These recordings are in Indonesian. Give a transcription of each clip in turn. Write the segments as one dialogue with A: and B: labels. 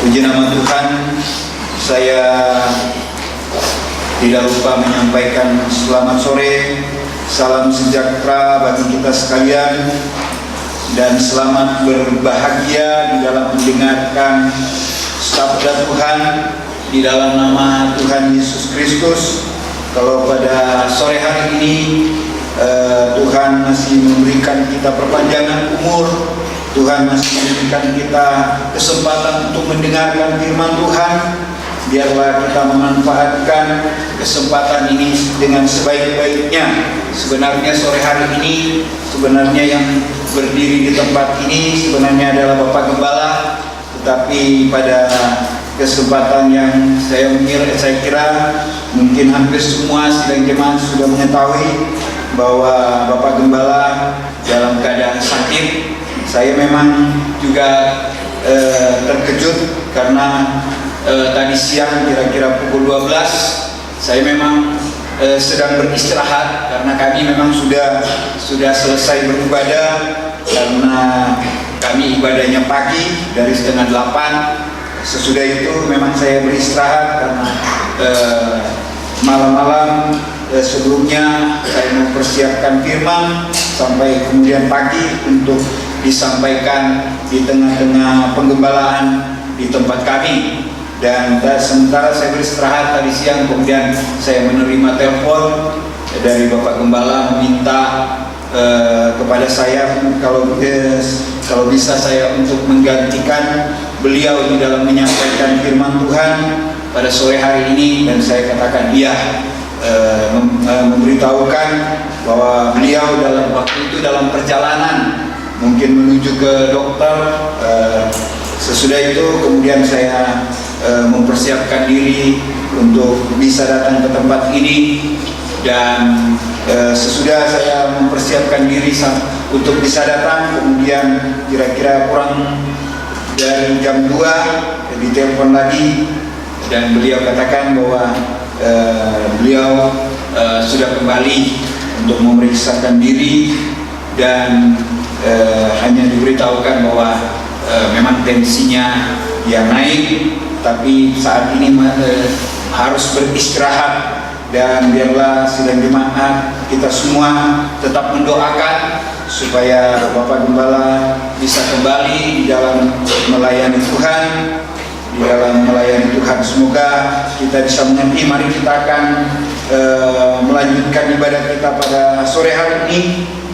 A: Puji nama Tuhan, saya tidak lupa menyampaikan selamat sore, salam sejahtera bagi kita sekalian, dan selamat berbahagia di dalam mendengarkan sabda Tuhan di dalam nama Tuhan Yesus Kristus. Kalau pada sore hari ini Tuhan masih memberikan kita perpanjangan umur, Tuhan masih memberikan kita kesempatan untuk mendengarkan firman Tuhan. Biarlah kita memanfaatkan kesempatan ini dengan sebaik-baiknya. Sebenarnya sore hari ini, sebenarnya yang berdiri di tempat ini sebenarnya adalah Bapak Gembala, tetapi pada kesempatan yang saya kira mungkin hampir semua sidang jemaat sudah mengetahui bahwa Bapak Gembala dalam keadaan sakit. Saya memang juga terkejut karena tadi siang kira-kira pukul 12 saya memang sedang beristirahat karena kami memang sudah selesai beribadah, karena kami ibadahnya pagi dari setengah 8. Sesudah itu memang saya beristirahat karena malam-malam sebelumnya saya mempersiapkan firman sampai kemudian pagi untuk disampaikan di tengah-tengah penggembalaan di tempat kami. Dan sementara saya beristirahat tadi siang, kemudian saya menerima telepon dari Bapak Gembala meminta kepada saya kalau bisa saya untuk menggantikan beliau di dalam menyampaikan firman Tuhan pada sore hari ini. Dan saya katakan iya, memberitahukan bahwa beliau dalam waktu itu dalam perjalanan mungkin menuju ke dokter. Sesudah itu kemudian saya mempersiapkan diri untuk bisa datang ke tempat ini, dan sesudah saya mempersiapkan diri untuk bisa datang, kemudian kira-kira kurang dari jam 2 ditelepon lagi dan beliau katakan bahwa beliau sudah kembali untuk memeriksakan diri, dan hanya diberitahukan bahwa memang tensinya yang naik, tapi saat ini harus beristirahat. Dan biarlah sidang jemaat kita semua tetap mendoakan supaya Bapak Gembala bisa kembali di dalam melayani Tuhan, di dalam melayani Tuhan. Semoga kita bisa mengerti. Mari kita akan melanjutkan ibadah kita pada sore hari ini.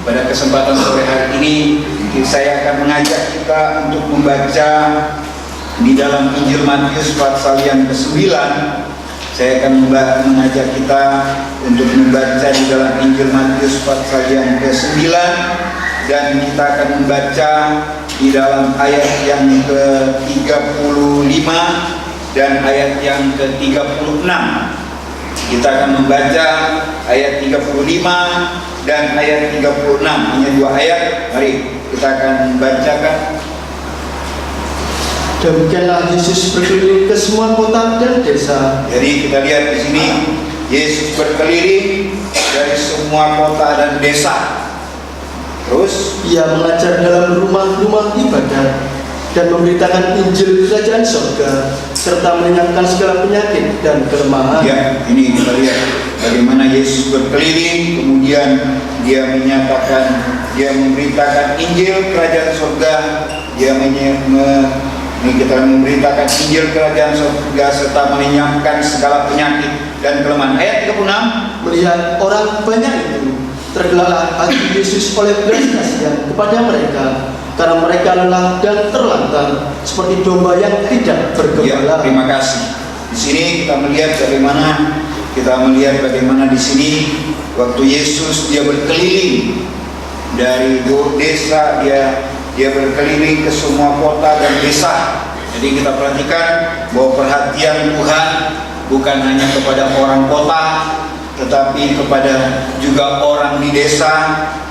A: Pada kesempatan sore hari ini saya akan mengajak kita untuk membaca di dalam Injil Matius pasal yang ke-9. Saya akan mengajak kita untuk membaca di dalam Injil Matius pasal yang ke-9, dan kita akan membaca di dalam ayat yang ke-35 dan ayat yang ke-36. Kita akan membaca ayat 35 dan ayat 36, hanya 2 ayat. Mari kita akan bacakan.
B: Demikianlah Yesus berkeliling ke semua kota dan desa.
A: Jadi kita lihat di sini Yesus berkeliling dari semua kota dan desa. Terus
B: Ia mengajar dalam rumah-rumah ibadat dan memberitakan Injil Kerajaan Surga, serta meringankan segala penyakit dan kelemahan.
A: Ya, ini kita lihat bagaimana Yesus berkeliling, kemudian dia memberitakan Injil Kerajaan Surga, kita memberitakan Injil Kerajaan Surga serta melenyapkan segala penyakit dan kelemahan. Ayat 36,
B: melihat orang banyak itu, tergeraklah hati Yesus oleh belas kasihan kepada mereka, karena mereka lelah dan terlantar seperti domba yang tidak bergembala.
A: Ya, terima kasih. Di sini kita melihat bagaimana di sini waktu Yesus dia berkeliling dari desa, dia berkeliling ke semua kota dan desa. Jadi kita perhatikan bahwa perhatian Tuhan bukan hanya kepada orang kota, tetapi kepada juga orang di desa.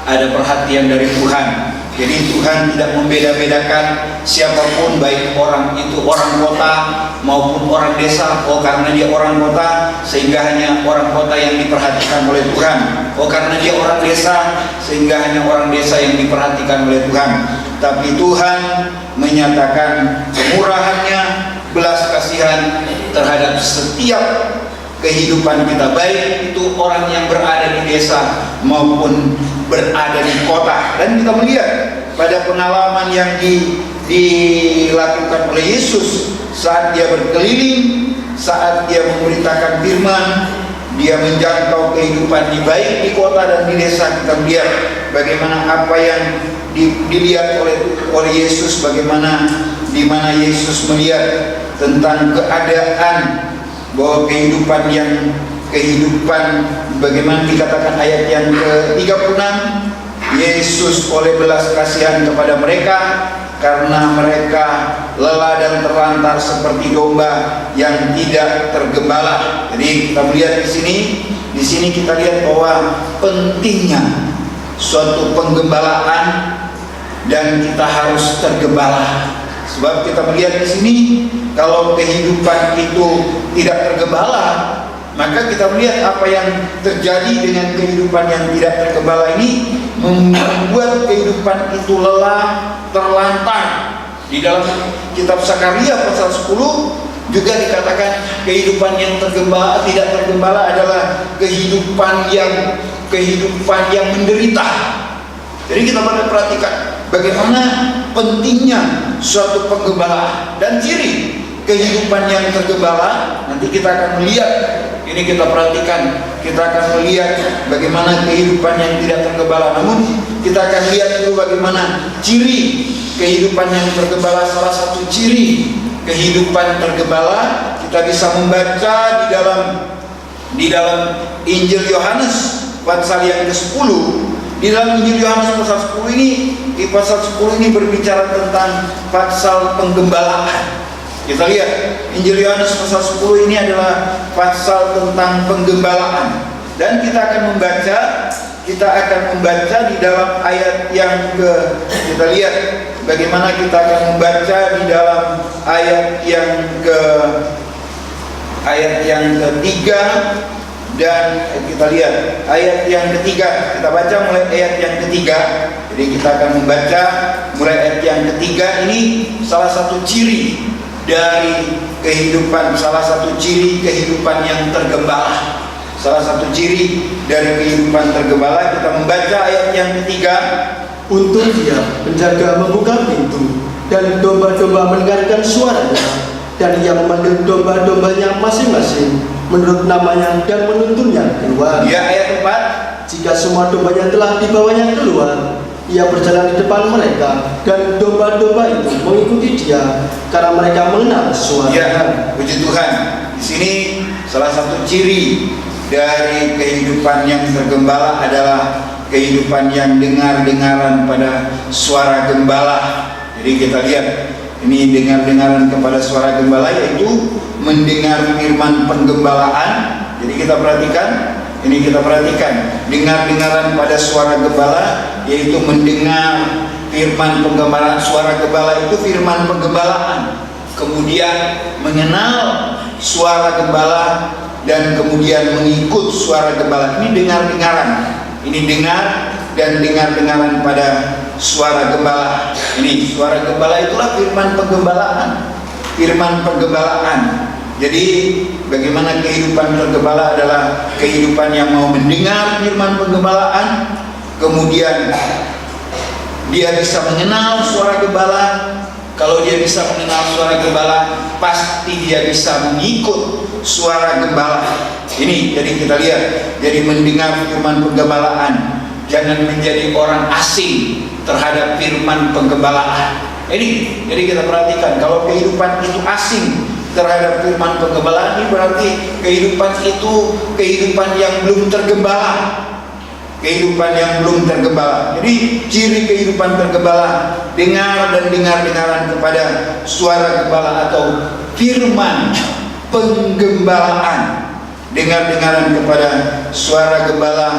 A: Ada perhatian dari Tuhan. Jadi Tuhan tidak membeda-bedakan siapapun, baik orang itu orang kota maupun orang desa. Oh, karena dia orang kota sehingga hanya orang kota yang diperhatikan oleh Tuhan. Oh, karena dia orang desa sehingga hanya orang desa yang diperhatikan oleh Tuhan. Tapi Tuhan menyatakan kemurahannya, terhadap setiap kehidupan kita, baik itu orang yang berada di desa maupun berada di kota. Dan kita melihat pada pengalaman yang dilakukan oleh Yesus saat dia berkeliling, saat dia memberitakan firman, dia menjangkau kehidupan baik di kota dan di desa. Kita melihat bagaimana apa yang dilihat oleh Yesus, bagaimana di mana Yesus melihat tentang keadaan bahwa kehidupan bagaimana dikatakan ayat yang ke-36, Yesus oleh belas kasihan kepada mereka karena mereka lelah dan terlantar seperti domba yang tidak tergembala. Jadi kita melihat di sini kita lihat bahwa pentingnya suatu penggembalaan dan kita harus tergembala. Sebab kita melihat di sini kalau kehidupan itu tidak tergembala, maka kita melihat apa yang terjadi dengan kehidupan yang tidak tergembala ini membuat kehidupan itu lelah, terlantar. Di dalam kitab Sakaria pasal 10 juga dikatakan kehidupan yang tidak tergembala adalah kehidupan yang menderita. Jadi kita perhatikan bagaimana pentingnya suatu penggembalaan dan ciri kehidupan yang tergembala. Nanti kita akan melihat, ini kita perhatikan, kita akan melihat bagaimana kehidupan yang tidak tergembala. Namun kita akan lihat dulu bagaimana ciri kehidupan yang tergembala. Salah satu ciri kehidupan tergembala kita bisa membaca di dalam Injil Yohanes pasal yang ke-10. Di dalam Injil Yohanes pasal 10 ini, di pasal 10 ini berbicara tentang pasal penggembalaan. Kita lihat Injil Yohanes pasal 10 ini adalah pasal tentang penggembalaan. Dan kita akan membaca di dalam ayat yang kita lihat bagaimana kita akan membaca di dalam ayat yang ketiga. Dan kita lihat ayat yang ketiga, kita baca mulai ayat yang ketiga. Jadi kita akan membaca mulai ayat yang ketiga. Ini salah satu ciri dari kehidupan, salah satu ciri kehidupan yang tergembala. Salah satu ciri dari kehidupan tergembala, kita membaca ayat yang ketiga.
B: Untuk dia menjaga membuka pintu, dan domba-domba mendengarkan suaranya, dan ia memanggil domba-dombanya masing-masing menurut namanya dan menuntunnya keluar.
A: Ya, ayat 4.
B: Jika semua dombanya telah dibawanya keluar, ia berjalan di depan mereka, dan domba-domba itu mengikuti dia karena mereka mengenal suaranya.
A: Ya, puji Tuhan. Di sini salah satu ciri dari kehidupan yang tergembala adalah kehidupan yang dengar-dengaran pada suara gembala. Jadi kita lihat ini dengar-dengaran kepada suara gembala, yaitu mendengar firman penggembalaan. Jadi kita perhatikan dengar-dengaran pada suara gembala, yaitu mendengar firman penggembalaan. Suara gembala itu firman penggembalaan. Kemudian mengenal suara gembala dan kemudian mengikut suara gembala. Ini dengar-dengaran. Ini dengar dan dengar-dengaran pada suara gembala. Ini suara gembala itulah firman penggembalaan. Firman penggembalaan. Jadi bagaimana kehidupan tergembala adalah kehidupan yang mau mendengar firman penggembalaan, kemudian dia bisa mengenal suara gembala. Kalau dia bisa mengenal suara gembala, pasti dia bisa mengikut suara gembala. Ini jadi kita lihat, jadi mendengar firman penggembalaan. Jangan menjadi orang asing terhadap firman penggembalaan. Ini jadi kita perhatikan, kalau kehidupan itu asing terhadap firman penggembalaan, ini berarti kehidupan itu kehidupan yang belum tergembala. Kehidupan yang belum tergembala. Jadi ciri kehidupan tergembala, dengar dan dengar-dengaran kepada suara gembala atau firman penggembalaan. Dengar-dengaran kepada suara gembala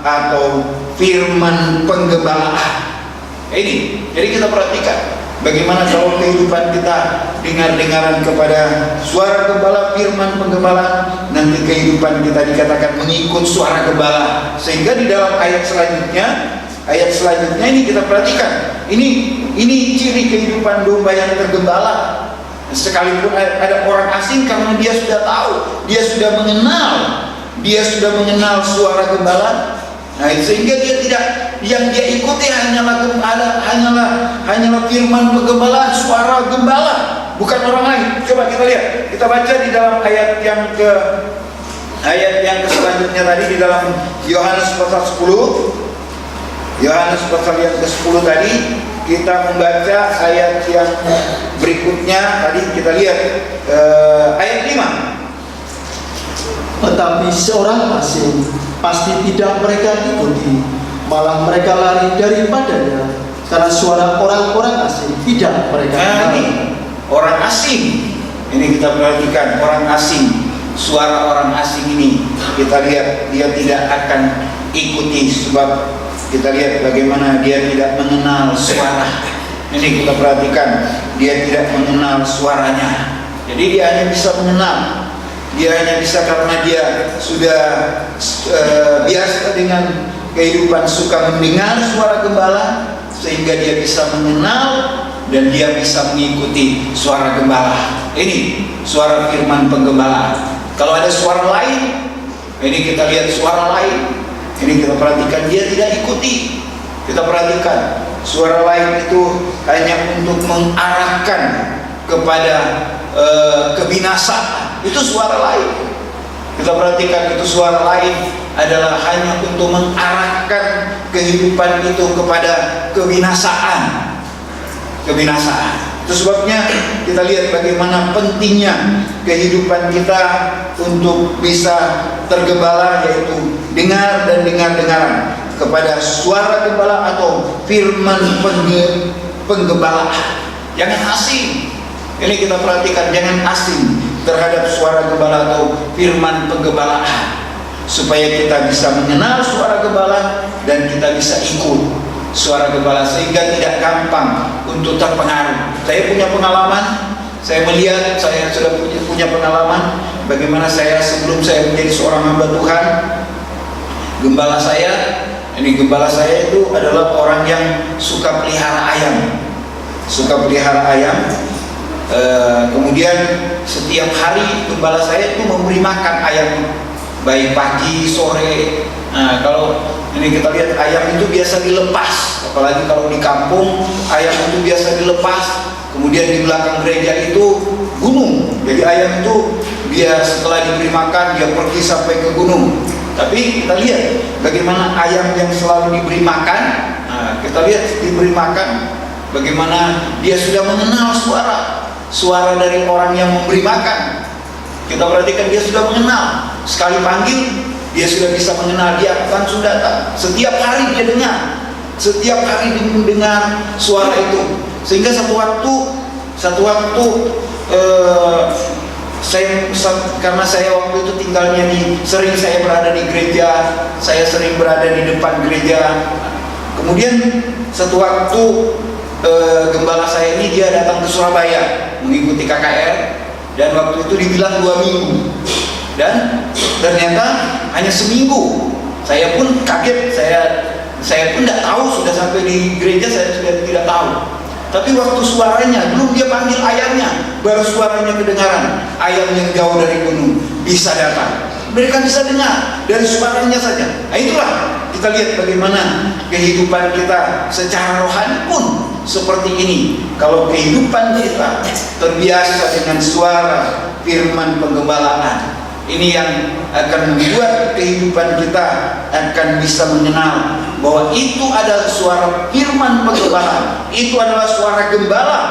A: atau firman penggembalaan. Ini, jadi kita perhatikan bagaimana kalau kehidupan kita dengar-dengaran kepada suara gembala, firman penggembalaan, nanti kehidupan kita dikatakan mengikut suara gembala. Sehingga di dalam ayat selanjutnya ini kita perhatikan. Ini ciri kehidupan domba yang tergembala. Sekalipun ada orang asing, karena dia sudah tahu, dia sudah mengenal suara gembala. Nah, sehingga dia tidak, yang dia ikuti hanyalah firman penggembala, suara gembala, bukan orang lain. Coba kita lihat, kita baca di dalam ayat yang selanjutnya tadi, di dalam Yohanes pasal 10. Yohanes pasal yang ke-10 tadi, kita membaca ayat yang berikutnya. Tadi kita lihat ayat 5.
B: Tetapi seorang asing pasti tidak mereka ikuti, malah mereka lari daripadanya, karena suara orang-orang asing tidak mereka kenal.
A: Ini orang asing. Ini kita perhatikan, orang asing. Suara orang asing ini kita lihat dia tidak akan ikuti, sebab kita lihat bagaimana dia tidak mengenal suara. Ini kita perhatikan, dia tidak mengenal suaranya. Jadi dia hanya bisa mengenal. Dia hanya bisa karena dia sudah biasa dengan kehidupan, suka mendengar suara gembala, sehingga dia bisa mengenal dan dia bisa mengikuti suara gembala. Ini suara firman penggembala. Kalau ada suara lain, ini kita lihat suara lain, ini kita perhatikan, dia tidak ikuti. Kita perhatikan, suara lain itu hanya untuk mengarahkan kepada kebinasaan. Itu suara lain. Kita perhatikan, itu suara lain adalah hanya untuk mengarahkan kehidupan itu kepada kebinasaan. Itu sebabnya kita lihat bagaimana pentingnya kehidupan kita untuk bisa tergembala, yaitu dengar dan dengar-dengaran kepada suara gembala atau firman penggembalaan. Jangan asing. Ini kita perhatikan, jangan asing terhadap suara gembala atau firman penggembalaan, supaya kita bisa mengenal suara gembala dan kita bisa ikut suara gembala, sehingga tidak gampang untuk terpengaruh. Saya punya pengalaman, saya melihat, saya sudah punya pengalaman bagaimana saya sebelum saya menjadi seorang hamba Tuhan, gembala saya itu adalah orang yang suka pelihara ayam. Kemudian setiap hari gembala saya itu memberi makan ayam, baik pagi, sore. Nah, kalau ini kita lihat, ayam itu biasa dilepas, apalagi kalau di kampung ayam itu biasa dilepas. Kemudian di belakang gereja itu gunung, jadi ayam itu dia setelah diberi makan dia pergi sampai ke gunung. Tapi kita lihat bagaimana ayam yang selalu diberi makan, nah, kita lihat diberi makan, bagaimana dia sudah mengenal suara dari orang yang memberi makan. Kita perhatikan, dia sudah mengenal. Sekali panggil, dia sudah bisa mengenal, dia akan sudah datang. Setiap hari dia dengar, setiap hari dia mendengar suara itu. Sehingga satu waktu karena saya waktu itu tinggalnya sering saya berada di gereja, saya sering berada di depan gereja. Kemudian satu waktu gembala saya ini dia datang ke Surabaya mengikuti KKR, dan waktu itu dibilang 2 minggu, dan ternyata hanya seminggu. Saya pun kaget, saya pun tidak tahu, sudah sampai di gereja saya sudah tidak tahu. Tapi waktu suaranya, belum dia panggil ayamnya, baru suaranya kedengaran. Ayam yang jauh dari gunung bisa datang, mereka bisa dengar dari suaranya saja. Nah, itulah kita lihat bagaimana kehidupan kita secara rohani pun seperti ini. Kalau kehidupan kita terbiasa dengan suara firman penggembalaan, ini yang akan membuat kehidupan kita akan bisa mengenal bahwa itu adalah suara firman penggembalaan, itu adalah suara gembala,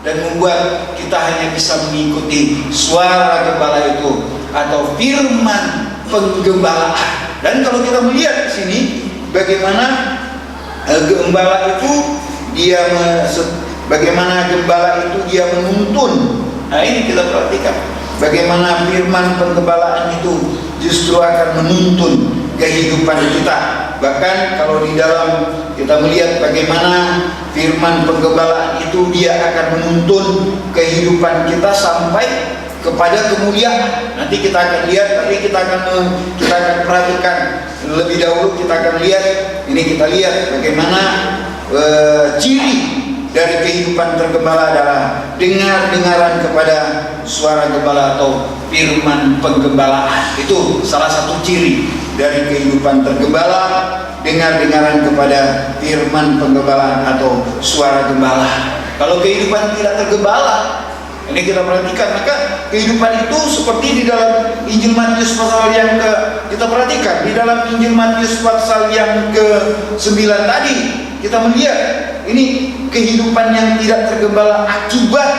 A: dan membuat kita hanya bisa mengikuti suara gembala itu atau firman penggembalaan. Dan kalau kita melihat di sini bagaimana gembala itu bagaimana gembala itu dia menuntun. Nah, ini kita perhatikan bagaimana firman penggembalaan itu justru akan menuntun kehidupan kita. Bahkan kalau di dalam kita melihat bagaimana firman penggembalaan itu dia akan menuntun kehidupan kita sampai kepada kemuliaan. Nanti kita akan lihat, kita akan perhatikan lebih dahulu. Kita akan lihat, ini kita lihat bagaimana ciri dari kehidupan tergembala adalah dengar-dengaran kepada suara gembala atau firman penggembalaan. Itu salah satu ciri dari kehidupan tergembala, dengar-dengaran kepada firman penggembalaan atau suara gembala. Kalau kehidupan tidak tergembala, ini kita perhatikan, maka kehidupan itu seperti di dalam Injil Matius pasal yang kita perhatikan di dalam Injil Matius pasal yang ke-9 tadi, kita melihat ini kehidupan yang tidak tergembala akibat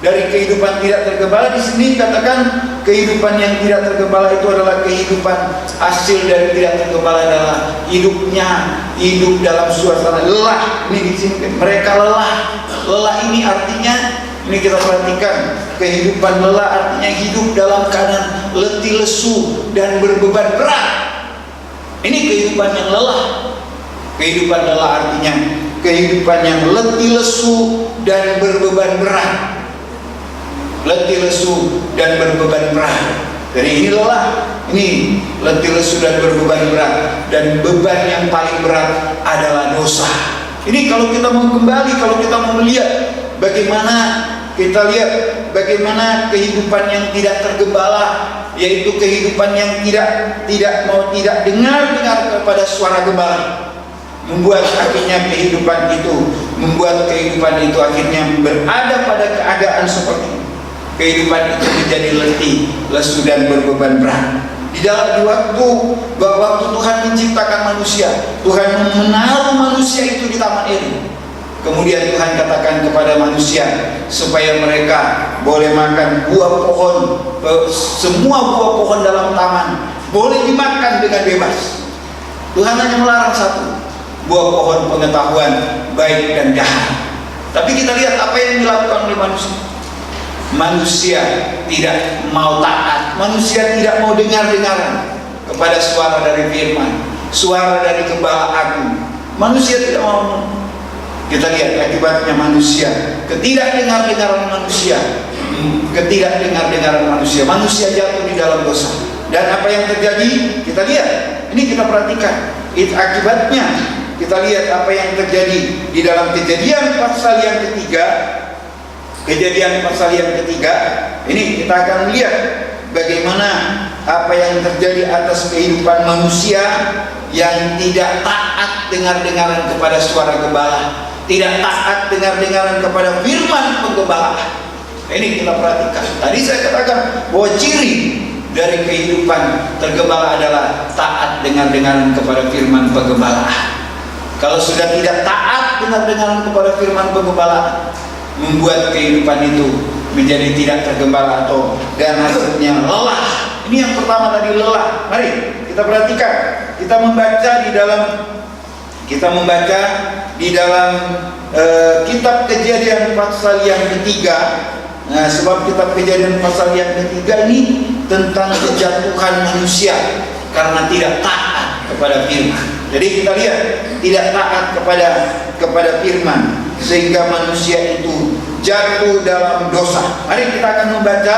A: dari kehidupan tidak tergembala. Di sini katakan kehidupan yang tidak tergembala itu adalah kehidupan hasil dari tidak tergembala adalah hidup dalam suasana lelah. Ini di sini mereka lelah. Lelah ini artinya, ini kita perhatikan, kehidupan lelah artinya hidup dalam keadaan letih lesu dan berbeban berat. Ini kehidupan yang lelah. Kehidupan lelah artinya kehidupan yang letih lesu dan berbeban berat. Letih lesu dan berbeban berat. Jadi ini lelah, ini letih lesu dan berbeban berat, dan beban yang paling berat adalah dosa. Ini kalau kita mau kembali, kalau kita mau melihat bagaimana kita lihat bagaimana kehidupan yang tidak tergembala, yaitu kehidupan yang tidak dengar kepada suara gembala, membuat akhirnya kehidupan itu akhirnya berada pada keadaan seperti ini. Kehidupan itu menjadi letih, lesu dan berbeban berat. Di waktu Tuhan menciptakan manusia, Tuhan menaruh manusia itu di Taman Eden. Kemudian Tuhan katakan kepada manusia supaya mereka boleh makan buah pohon, semua buah pohon dalam taman boleh dimakan dengan bebas. Tuhan hanya melarang satu, buah pohon pengetahuan baik dan jahat. Tapi kita lihat apa yang dilakukan oleh manusia. Manusia tidak mau taat, manusia tidak mau dengar-dengaran kepada suara dari firman, suara dari Gembala Agung. Manusia tidak mau. Kita lihat akibatnya manusia, ketidakdengar-dengaran manusia, manusia jatuh di dalam dosa. Dan apa yang terjadi? Kita lihat, ini kita perhatikan. Akibatnya kita lihat apa yang terjadi di dalam Kejadian pasal yang ketiga. Kejadian pasal yang ketiga, ini kita akan melihat bagaimana apa yang terjadi atas kehidupan manusia yang tidak taat dengar-dengaran kepada suara gembala, tidak taat dengar-dengaran kepada firman penggembalaan. Ini kita perhatikan. Tadi saya katakan bahwa ciri dari kehidupan tergembala adalah taat dengar-dengaran kepada firman penggembalaan. Kalau sudah tidak taat dengar-dengaran kepada firman penggembalaan, membuat kehidupan itu menjadi tidak tergembala dan hasilnya lelah. Ini yang pertama tadi, lelah. Mari kita perhatikan. Kita membaca di dalam kitab Kejadian pasal yang ketiga. Nah, sebab kitab Kejadian pasal yang ketiga ini tentang kejatuhan manusia karena tidak taat kepada firman. Jadi kita lihat tidak taat kepada firman, sehingga manusia itu jatuh dalam dosa. Mari kita akan membaca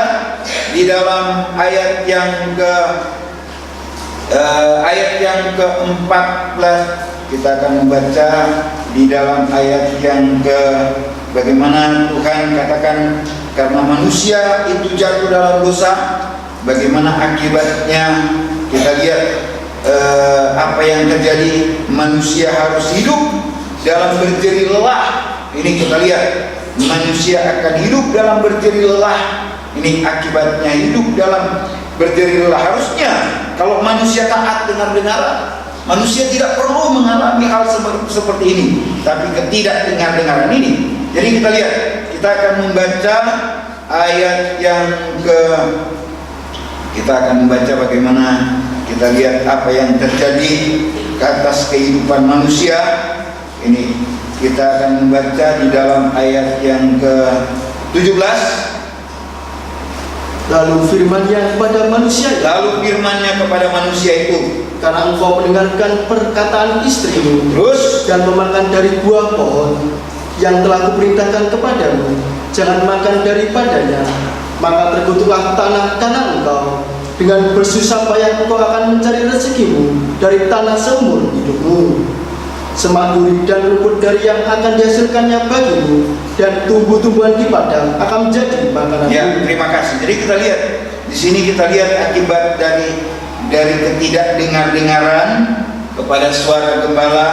A: di dalam ayat yang ke-14. Kita akan membaca di dalam ayat yang bagaimana Tuhan katakan karena manusia itu jatuh dalam dosa, bagaimana akibatnya. Kita lihat apa yang terjadi. Manusia harus hidup dalam berjeri lelah. Ini kita lihat, manusia akan hidup dalam berjeri lelah. Ini akibatnya hidup dalam berjeri lelah. Harusnya kalau manusia taat dengar-dengaran, manusia tidak perlu mengalami hal seperti ini. Tapi ketidakdengar-dengaran ini. Jadi kita lihat, kita akan membaca ayat yang kita akan membaca bagaimana kita lihat apa yang terjadi ke atas kehidupan manusia. Ini kita akan membaca di dalam ayat yang ke-17.
B: Lalu firman-Nya kepada manusia itu, karena engkau mendengarkan perkataan istrimu,
A: terus
B: dan memakan dari buah pohon yang telah kuperintahkan kepadamu, jangan makan daripadanya, maka terkutuklah tanah kanan engkau. Dengan bersusah payah engkau akan mencari rezekimu dari tanah seumur hidupmu. semak duri dan rumput dari yang akan dihasilkannya bagimu, dan tumbuh-tumbuhan di padang akan menjadi makanan.
A: Ya, terima kasih. Jadi kita lihat di sini, kita lihat akibat dari ketidakdengar-dengaran kepada suara gembala,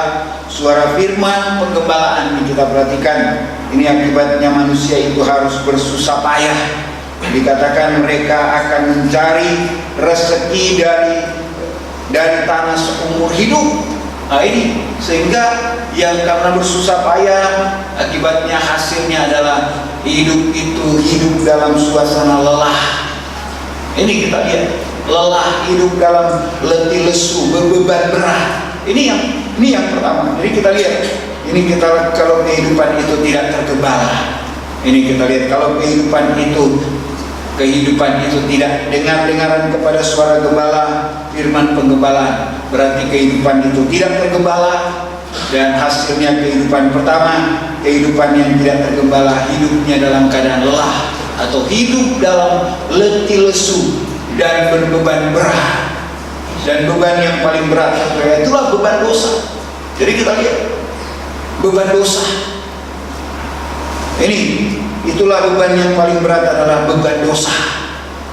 A: suara firman penggembalaan. Ini kita perhatikan, ini akibatnya manusia itu harus bersusah payah. Dikatakan mereka akan mencari rezeki dari tanah seumur hidup. Nah ini, sehingga yang karena bersusah payah, akibatnya hasilnya adalah hidup itu hidup dalam suasana lelah. Ini kita lihat, lelah, hidup dalam letih lesu, berbeban berat. Ini yang pertama. Jadi kita lihat, ini kita kalau kehidupan itu tidak tergembala. Ini kita lihat, kalau kehidupan itu tidak dengar-dengaran kepada suara gembala, firman penggembalaan, berarti kehidupan itu tidak tergembala. Dan hasilnya kehidupan pertama, kehidupan yang tidak tergembala, hidupnya dalam keadaan lelah atau hidup dalam letih lesu dan berbeban berat. Dan beban yang paling berat itulah beban dosa. Jadi kita lihat, beban dosa ini, itulah beban yang paling berat, adalah beban dosa.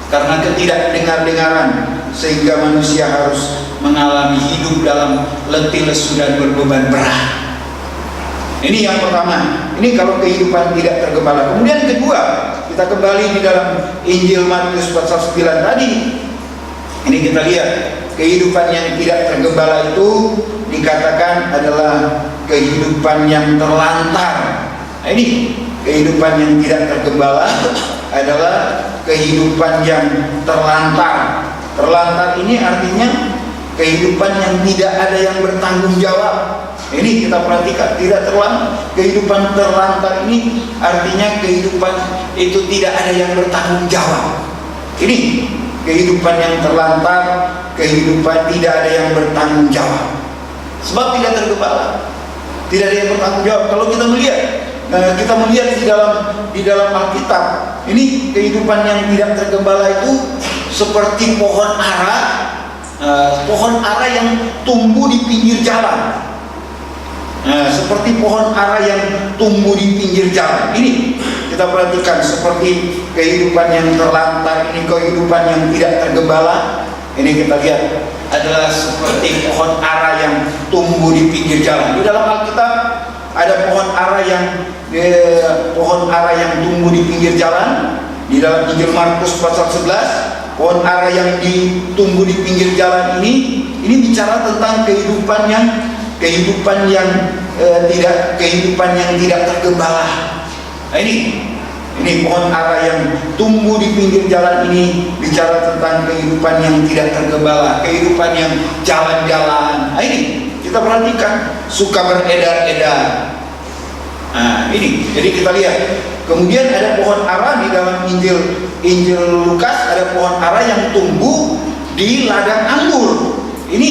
A: Karena ketidakdengar-dengaran, sehingga manusia harus mengalami hidup dalam letih lesu dan berbeban berat. Ini yang pertama. Ini kalau kehidupan tidak tergembala. Kemudian kedua, kita kembali di dalam Injil Matius pasal 9 tadi. Ini kita lihat, kehidupan yang tidak tergembala itu dikatakan adalah kehidupan yang terlantar. Nah ini, kehidupan yang tidak tergembala adalah kehidupan yang terlantar. Terlantar ini artinya kehidupan yang tidak ada yang bertanggung jawab. Ini kita perhatikan, kehidupan terlantar ini artinya kehidupan itu tidak ada yang bertanggung jawab. Ini kehidupan yang terlantar, kehidupan tidak ada yang bertanggung jawab. Sebab tidak tergembala, tidak ada yang bertanggung jawab. Kalau kita melihat di dalam Alkitab, ini kehidupan yang tidak tergembala itu seperti pohon ara yang tumbuh di pinggir jalan. Seperti pohon ara yang tumbuh di pinggir jalan. Ini kita perhatikan, seperti kehidupan yang terlantar ini, kehidupan yang tidak tergembala. Ini kita lihat adalah seperti pohon ara yang tumbuh di pinggir jalan. Di dalam Alkitab ada pohon ara yang tumbuh di pinggir jalan. Di dalam Injil Markus pasal 11, pohon ara yang tumbuh di pinggir jalan ini bicara tentang kehidupan yang tidak tergembala. Nah ini pohon ara yang tumbuh di pinggir jalan ini bicara tentang kehidupan yang tidak tergembala, kehidupan yang jalan-jalan. Nah ini kita perhatikan, suka beredar-edar. Nah ini, jadi kita lihat. Kemudian ada pohon ara di dalam Injil Lukas, ada pohon ara yang tumbuh di ladang anggur. Ini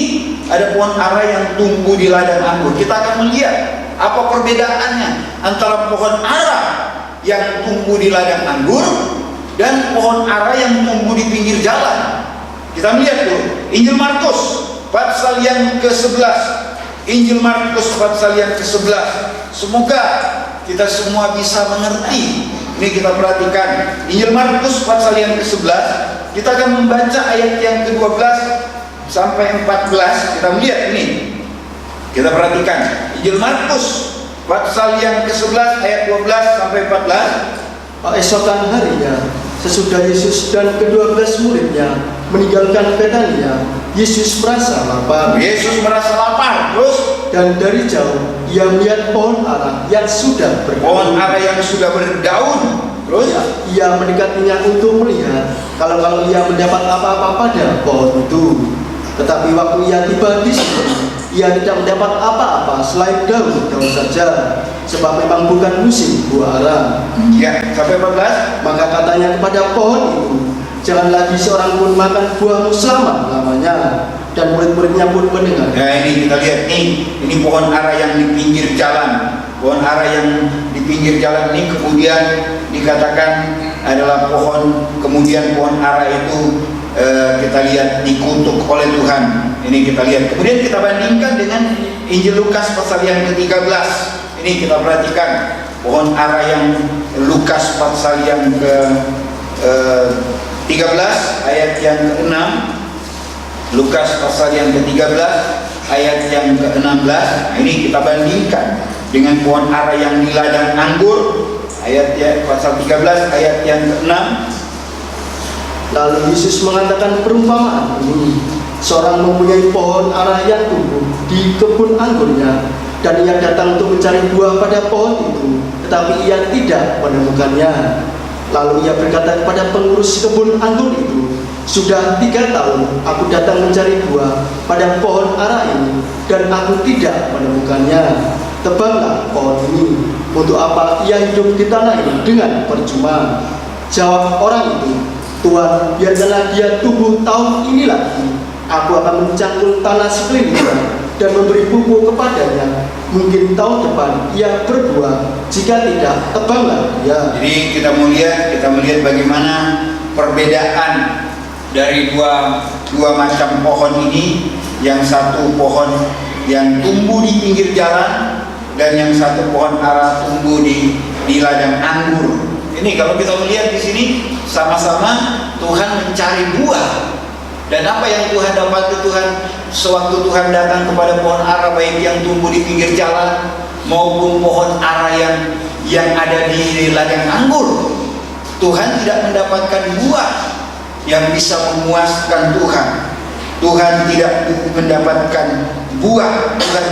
A: ada pohon ara yang tumbuh di ladang anggur. Kita akan melihat apa perbedaannya antara pohon ara yang tumbuh di ladang anggur dan pohon ara yang tumbuh di pinggir jalan. Kita melihat tuh Injil Markus pasal yang ke-11. Injil Markus pasal yang ke-11. Semoga kita semua bisa mengerti. Ini kita perhatikan Injil Markus pasal yang ke-11. Kita akan membaca ayat yang ke-12 sampai 14. Kita melihat ini. Kita perhatikan Injil Markus pasal yang ke-11 ayat 12 sampai 14.
B: Esokan harinya, sesudah Yesus dan ke-12 muridnya meninggalkan Betania, Yesus merasa lapar. Terus, dan dari jauh ia melihat pohon ara yang sudah berdaun. Terus ia mendekatinya untuk melihat kalau ia mendapat apa-apa pada pohon itu. Tetapi waktu ia tiba di situ, ia tidak mendapat apa-apa selain daun saja, sebab memang bukan musim buah ara.
A: Ya, sampai 14.
B: Maka katanya kepada pohon itu, jangan lagi seorang pun makan buahmu selama-lamanya. Dan murid-muridnya pun mendengar.
A: Nah ini kita lihat ini pohon ara yang di pinggir jalan. Pohon ara yang di pinggir jalan ini kemudian dikatakan adalah pohon ara itu kita lihat dikutuk oleh Tuhan. Ini kita lihat. Kemudian kita bandingkan dengan Injil Lukas pasal yang ke-13. Ini kita perhatikan pohon ara yang Lukas pasal yang ke-13 ayat yang ke-6. Lukas pasal yang ke-13 ayat yang ke-16. Ini kita bandingkan dengan pohon ara yang di ladang anggur, ayat pasal 13 ayat yang ke-6.
B: Lalu Yesus mengatakan perumpamaan ini. Seorang mempunyai pohon ara yang tumbuh di kebun anggurnya, dan ia datang untuk mencari buah pada pohon itu, tetapi ia tidak menemukannya. Lalu ia berkata kepada pengurus kebun anggur itu, "Sudah 3 tahun aku datang mencari buah pada pohon ara ini, dan aku tidak menemukannya. Tebanglah pohon ini. Untuk apa ia hidup di tanah ini dengan percuma?" Jawab orang itu, "Tuhan, biarkanlah dia tumbuh tahun ini lagi. Aku akan mencangkul tanah sekelilingnya dan memberi pupuk kepadanya. Mungkin tahun depan ia berbuah, jika tidak, tebanglah dia."
A: Jadi kita melihat bagaimana perbedaan dari dua macam pohon ini. Yang satu pohon yang tumbuh di pinggir jalan, dan yang satu pohon ara tumbuh di ladang anggur. Ini kalau kita melihat di sini, sama-sama Tuhan mencari buah. Dan apa yang Tuhan dapat itu, sewaktu Tuhan datang kepada pohon ara, baik yang tumbuh di pinggir jalan maupun pohon ara yang ada di ladang anggur, Tuhan tidak mendapatkan buah yang bisa memuaskan Tuhan. Tuhan tidak mendapatkan buah, Tuhan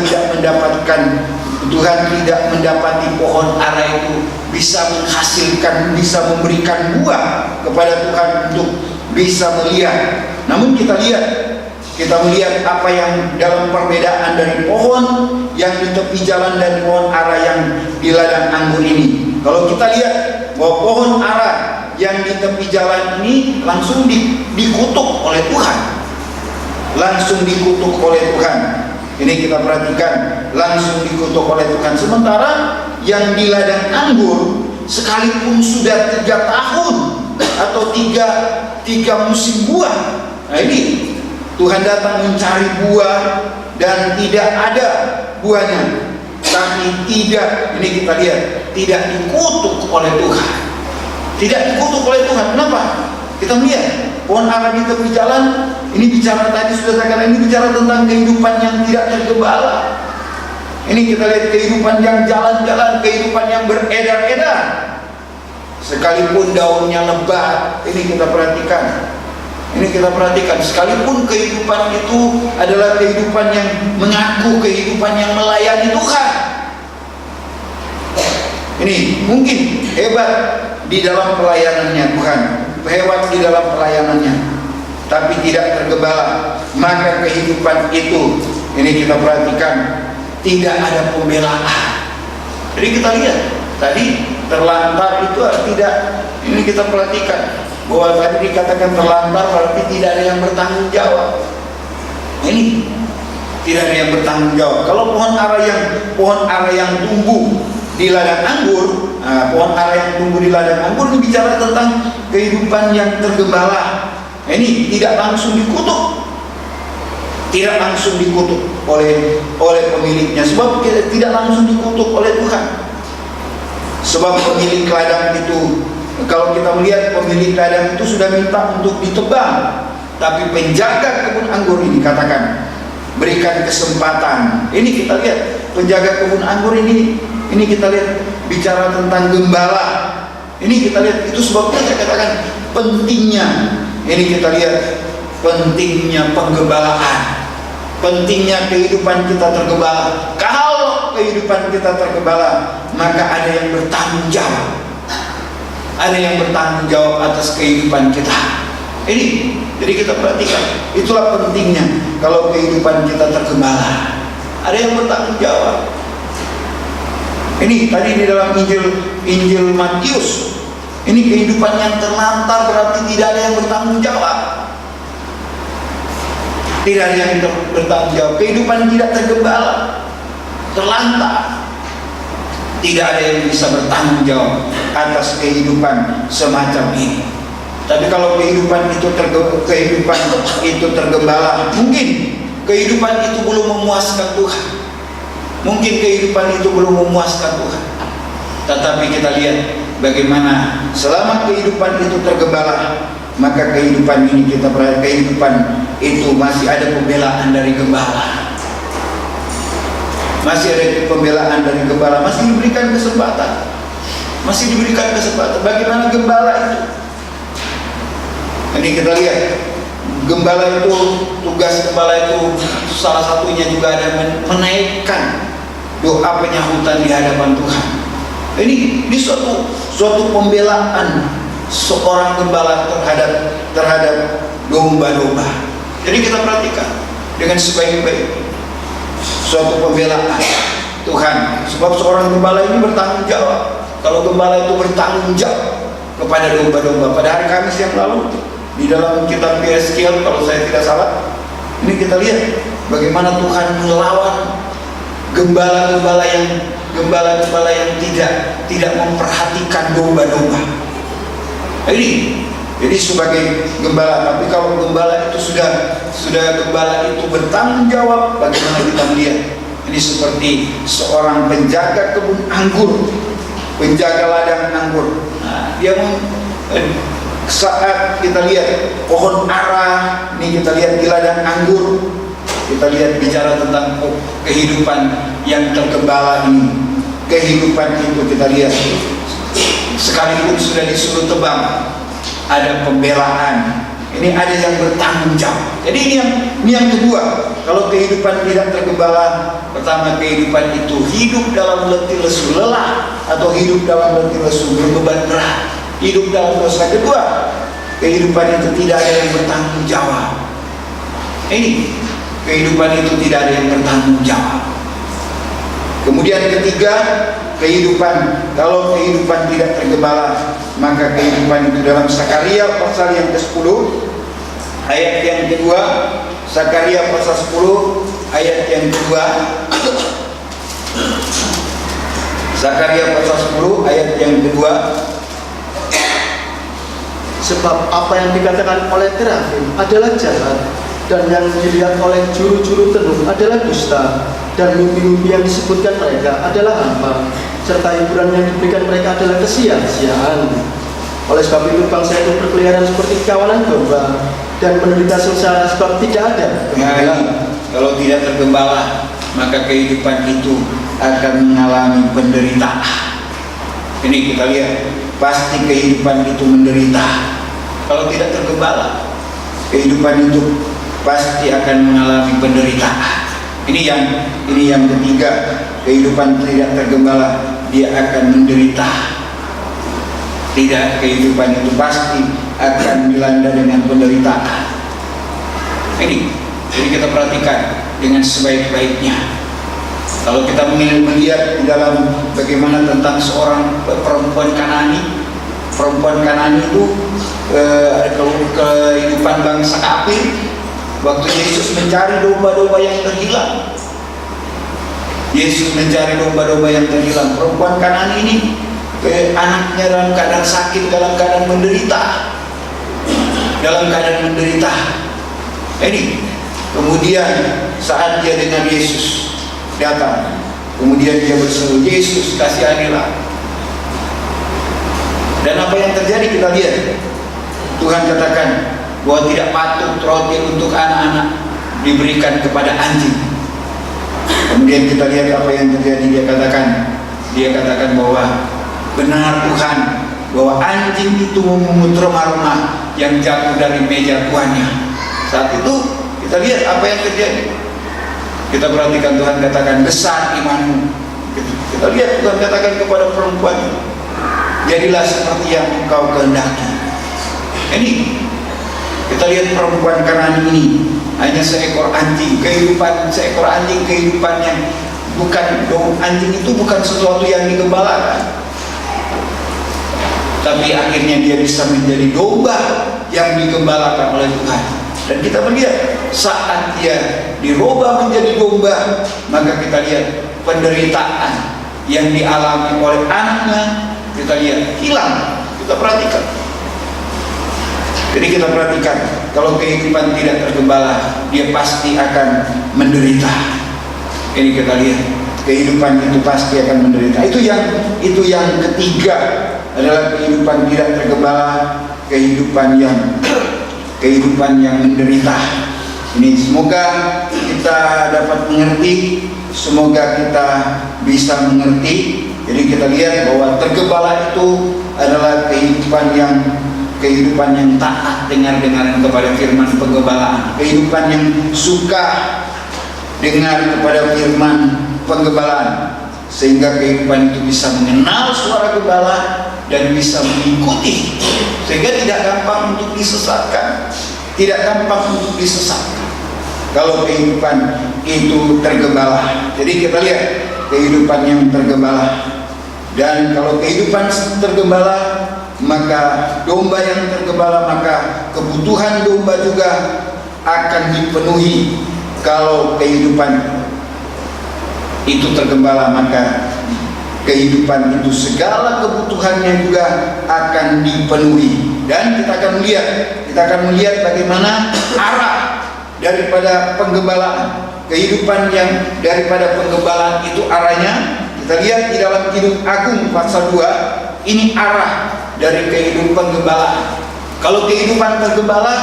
A: tidak mendapati pohon ara itu bisa menghasilkan, bisa memberikan buah kepada Tuhan untuk bisa melihat. Namun kita melihat apa yang dalam perbedaan dari pohon yang di tepi jalan dan pohon ara yang di ladang anggur ini. Kalau kita lihat bahwa pohon ara yang di tepi jalan ini langsung dikutuk oleh Tuhan. Ini kita perhatikan, langsung dikutuk oleh Tuhan. Sementara yang di ladang anggur, sekalipun sudah 3 tahun atau tiga musim buah, nah ini Tuhan datang mencari buah dan tidak ada buahnya. Tapi ini kita lihat, tidak dikutuk oleh Tuhan. Tidak dikutuk oleh Tuhan. Kenapa? Kita melihat pohon ara di tepi jalan, ini bicara tadi sudah saya katakan, ini bicara tentang kehidupan yang tidak tergembala. Ini kita lihat kehidupan yang jalan-jalan, kehidupan yang beredar-edar. Sekalipun daunnya lebat, ini kita perhatikan. Sekalipun kehidupan itu adalah kehidupan yang mengaku kehidupan yang melayani Tuhan. Ini mungkin hebat di dalam pelayanannya Tuhan, hebat di dalam pelayanannya, tapi tidak tergembala. Maka kehidupan itu, ini kita perhatikan, tidak ada pembelaan. Jadi kita lihat tadi terlantar itu tidak. Ini kita perhatikan bahwa tadi dikatakan terlantar berarti tidak ada yang bertanggung jawab. Ini tidak ada yang bertanggung jawab. Kalau pohon ara yang tumbuh di ladang anggur, pohon ara yang tumbuh di ladang anggur ini bicara tentang kehidupan yang tergembala. Ini tidak langsung dikutuk, oleh pemiliknya, sebab tidak langsung dikutuk oleh Tuhan. Sebab pemilik ladang itu, kalau kita melihat pemilik ladang itu sudah minta untuk ditebang, tapi penjaga kebun anggur ini katakan berikan kesempatan. Ini kita lihat penjaga kebun anggur ini kita lihat bicara tentang gembala. Ini kita lihat, itu sebabnya saya katakan pentingnya. Ini kita lihat pentingnya penggembalaan, pentingnya kehidupan kita tergembala. Kalau kehidupan kita tergembala, maka ada yang bertanggung jawab. Ada yang bertanggung jawab atas kehidupan kita. Ini, jadi kita perhatikan, itulah pentingnya kalau kehidupan kita tergembala. Ada yang bertanggung jawab. Ini tadi di dalam Injil Matius, ini kehidupan yang terlantar berarti tidak ada yang bertanggung jawab. Tidak ada yang bertanggung jawab. Kehidupan tidak tergembala, terlantar, tidak ada yang bisa bertanggung jawab atas kehidupan semacam ini. Tapi kalau kehidupan itu tergembala, mungkin kehidupan itu belum memuaskan Tuhan. Mungkin kehidupan itu belum memuaskan Tuhan, tetapi kita lihat bagaimana selama kehidupan itu tergembala, maka kehidupan ini kehidupan itu masih ada pembelaan dari gembala. Masih ada pembelaan dari gembala, masih diberikan kesempatan. Masih diberikan kesempatan. Bagaimana gembala itu? Ini kita lihat, gembala itu, tugas gembala itu salah satunya juga ada menaikkan doa penyahutan di hadapan Tuhan. Ini suatu pembelaan seorang gembala terhadap domba-domba. Jadi kita perhatikan dengan sebaik-baik suatu pembelaan Tuhan, sebab seorang gembala ini bertanggung jawab. Kalau gembala itu bertanggung jawab kepada domba-domba. Pada hari Kamis yang lalu di dalam kitab Yeskiel, kalau saya tidak salah, ini kita lihat bagaimana Tuhan melawan gembala-gembala yang tidak memperhatikan domba-domba. Jadi sebagai gembala, tapi kalau gembala itu sudah gembala itu bertanggung jawab, bagaimana kita melihat? Ini seperti seorang penjaga kebun anggur, penjaga ladang anggur. Nah, saat kita lihat pohon ara, ini kita lihat di ladang anggur, kita lihat bicara tentang kehidupan yang tergembala ini. Kehidupan itu kita lihat, sekalipun sudah disuruh tebang, ada pembelaan. Ini ada yang bertanggung jawab. Jadi ini yang kedua. Kalau kehidupan tidak tergembala, pertama, kehidupan itu hidup dalam letih lesu lelah, atau hidup dalam letih lesu berbeban berat. Hidup dalam dosa. Kedua, kehidupan itu tidak ada yang bertanggung jawab. Ini kehidupan itu tidak ada yang bertanggung jawab. Kemudian ketiga, kehidupan, kalau kehidupan tidak tergembala, maka kehidupan itu dalam Sakaria pasal yang ke-10 ayat yang kedua. Sakaria pasal 10 ayat yang kedua. Sakaria pasal 10 ayat yang kedua.
B: Sebab apa yang dikatakan oleh Terafim adalah jahat, dan yang dilihat oleh juru-juru tenung adalah dusta, dan mimpi-mimpi yang disebutkan mereka adalah hampa, serta hiburan yang diberikan mereka adalah kesia-siaan. Oleh sebab itu bangsa itu berkeliaran seperti kawanan domba, dan menderita sengsara sebab tidak ada gembala.
A: Kalau tidak tergembala, maka kehidupan itu akan mengalami penderitaan. Ini kita lihat, pasti kehidupan itu menderita. Kalau tidak tergembala, kehidupan itu pasti akan mengalami penderitaan. Ini yang ketiga, kehidupan tidak tergembala, dia akan menderita. Tidak, kehidupan itu pasti akan dilanda dengan penderitaan. Ini, jadi kita perhatikan dengan sebaik-baiknya. Kalau kita melihat di dalam bagaimana tentang seorang perempuan Kanani. Perempuan Kanani itu kehidupan bangsa kafir. Waktu Yesus mencari domba-domba yang terhilang, Yesus mencari domba-domba yang terhilang. Perempuan Kanani ini, anaknya dalam keadaan sakit, dalam keadaan menderita, Ini kemudian saat dia dengar Yesus datang, kemudian dia berseru, Yesus kasihanilah. Dan apa yang terjadi kita lihat, Tuhan katakan bahwa tidak patut roti untuk anak-anak diberikan kepada anjing. Kemudian kita lihat apa yang terjadi. Dia katakan bahwa benar Tuhan, bahwa anjing itu memungut remah-remah yang jatuh dari meja tuannya. Saat itu kita lihat apa yang terjadi. Kita perhatikan, Tuhan katakan, besar imanmu. Kita lihat Tuhan katakan kepada perempuan, jadilah seperti yang engkau kehendaki. Ini kita lihat perempuan Kanani ini hanya seekor anjing, kehidupan seekor anjing, kehidupannya bukan anjing itu bukan sesuatu yang digembalakan, tapi akhirnya dia bisa menjadi domba yang digembalakan oleh Tuhan. Dan kita melihat saat dia dirubah menjadi domba, maka kita lihat penderitaan yang dialami oleh anaknya, kita lihat hilang. Kita perhatikan. Jadi kita perhatikan, kalau kehidupan tidak tergembala, dia pasti akan menderita. Ini kita lihat. kehidupan itu pasti akan menderita. Itu yang ketiga adalah kehidupan tidak tergembala, kehidupan yang menderita. Ini semoga kita dapat mengerti, semoga kita bisa mengerti. Jadi kita lihat bahwa tergembala itu adalah kehidupan yang taat dengar-dengaran kepada firman penggembalaan, kehidupan yang suka dengar kepada firman penggembalaan, sehingga kehidupan itu bisa mengenal suara gembala dan bisa mengikuti, sehingga tidak gampang untuk disesatkan, kalau kehidupan itu tergembala. Jadi kita lihat kehidupan yang tergembala. Dan kalau kehidupan tergembala, maka domba yang tergembala, maka kebutuhan domba juga akan dipenuhi. Kalau kehidupan itu tergembala, maka kehidupan itu segala kebutuhannya juga akan dipenuhi. Dan kita akan melihat bagaimana arah daripada penggembalaan. Kehidupan yang daripada penggembalaan itu arahnya, kita lihat di dalam Kidung Agung pasal 2, ini arah dari kehidupan penggembalaan. Kalau kehidupan tergembala,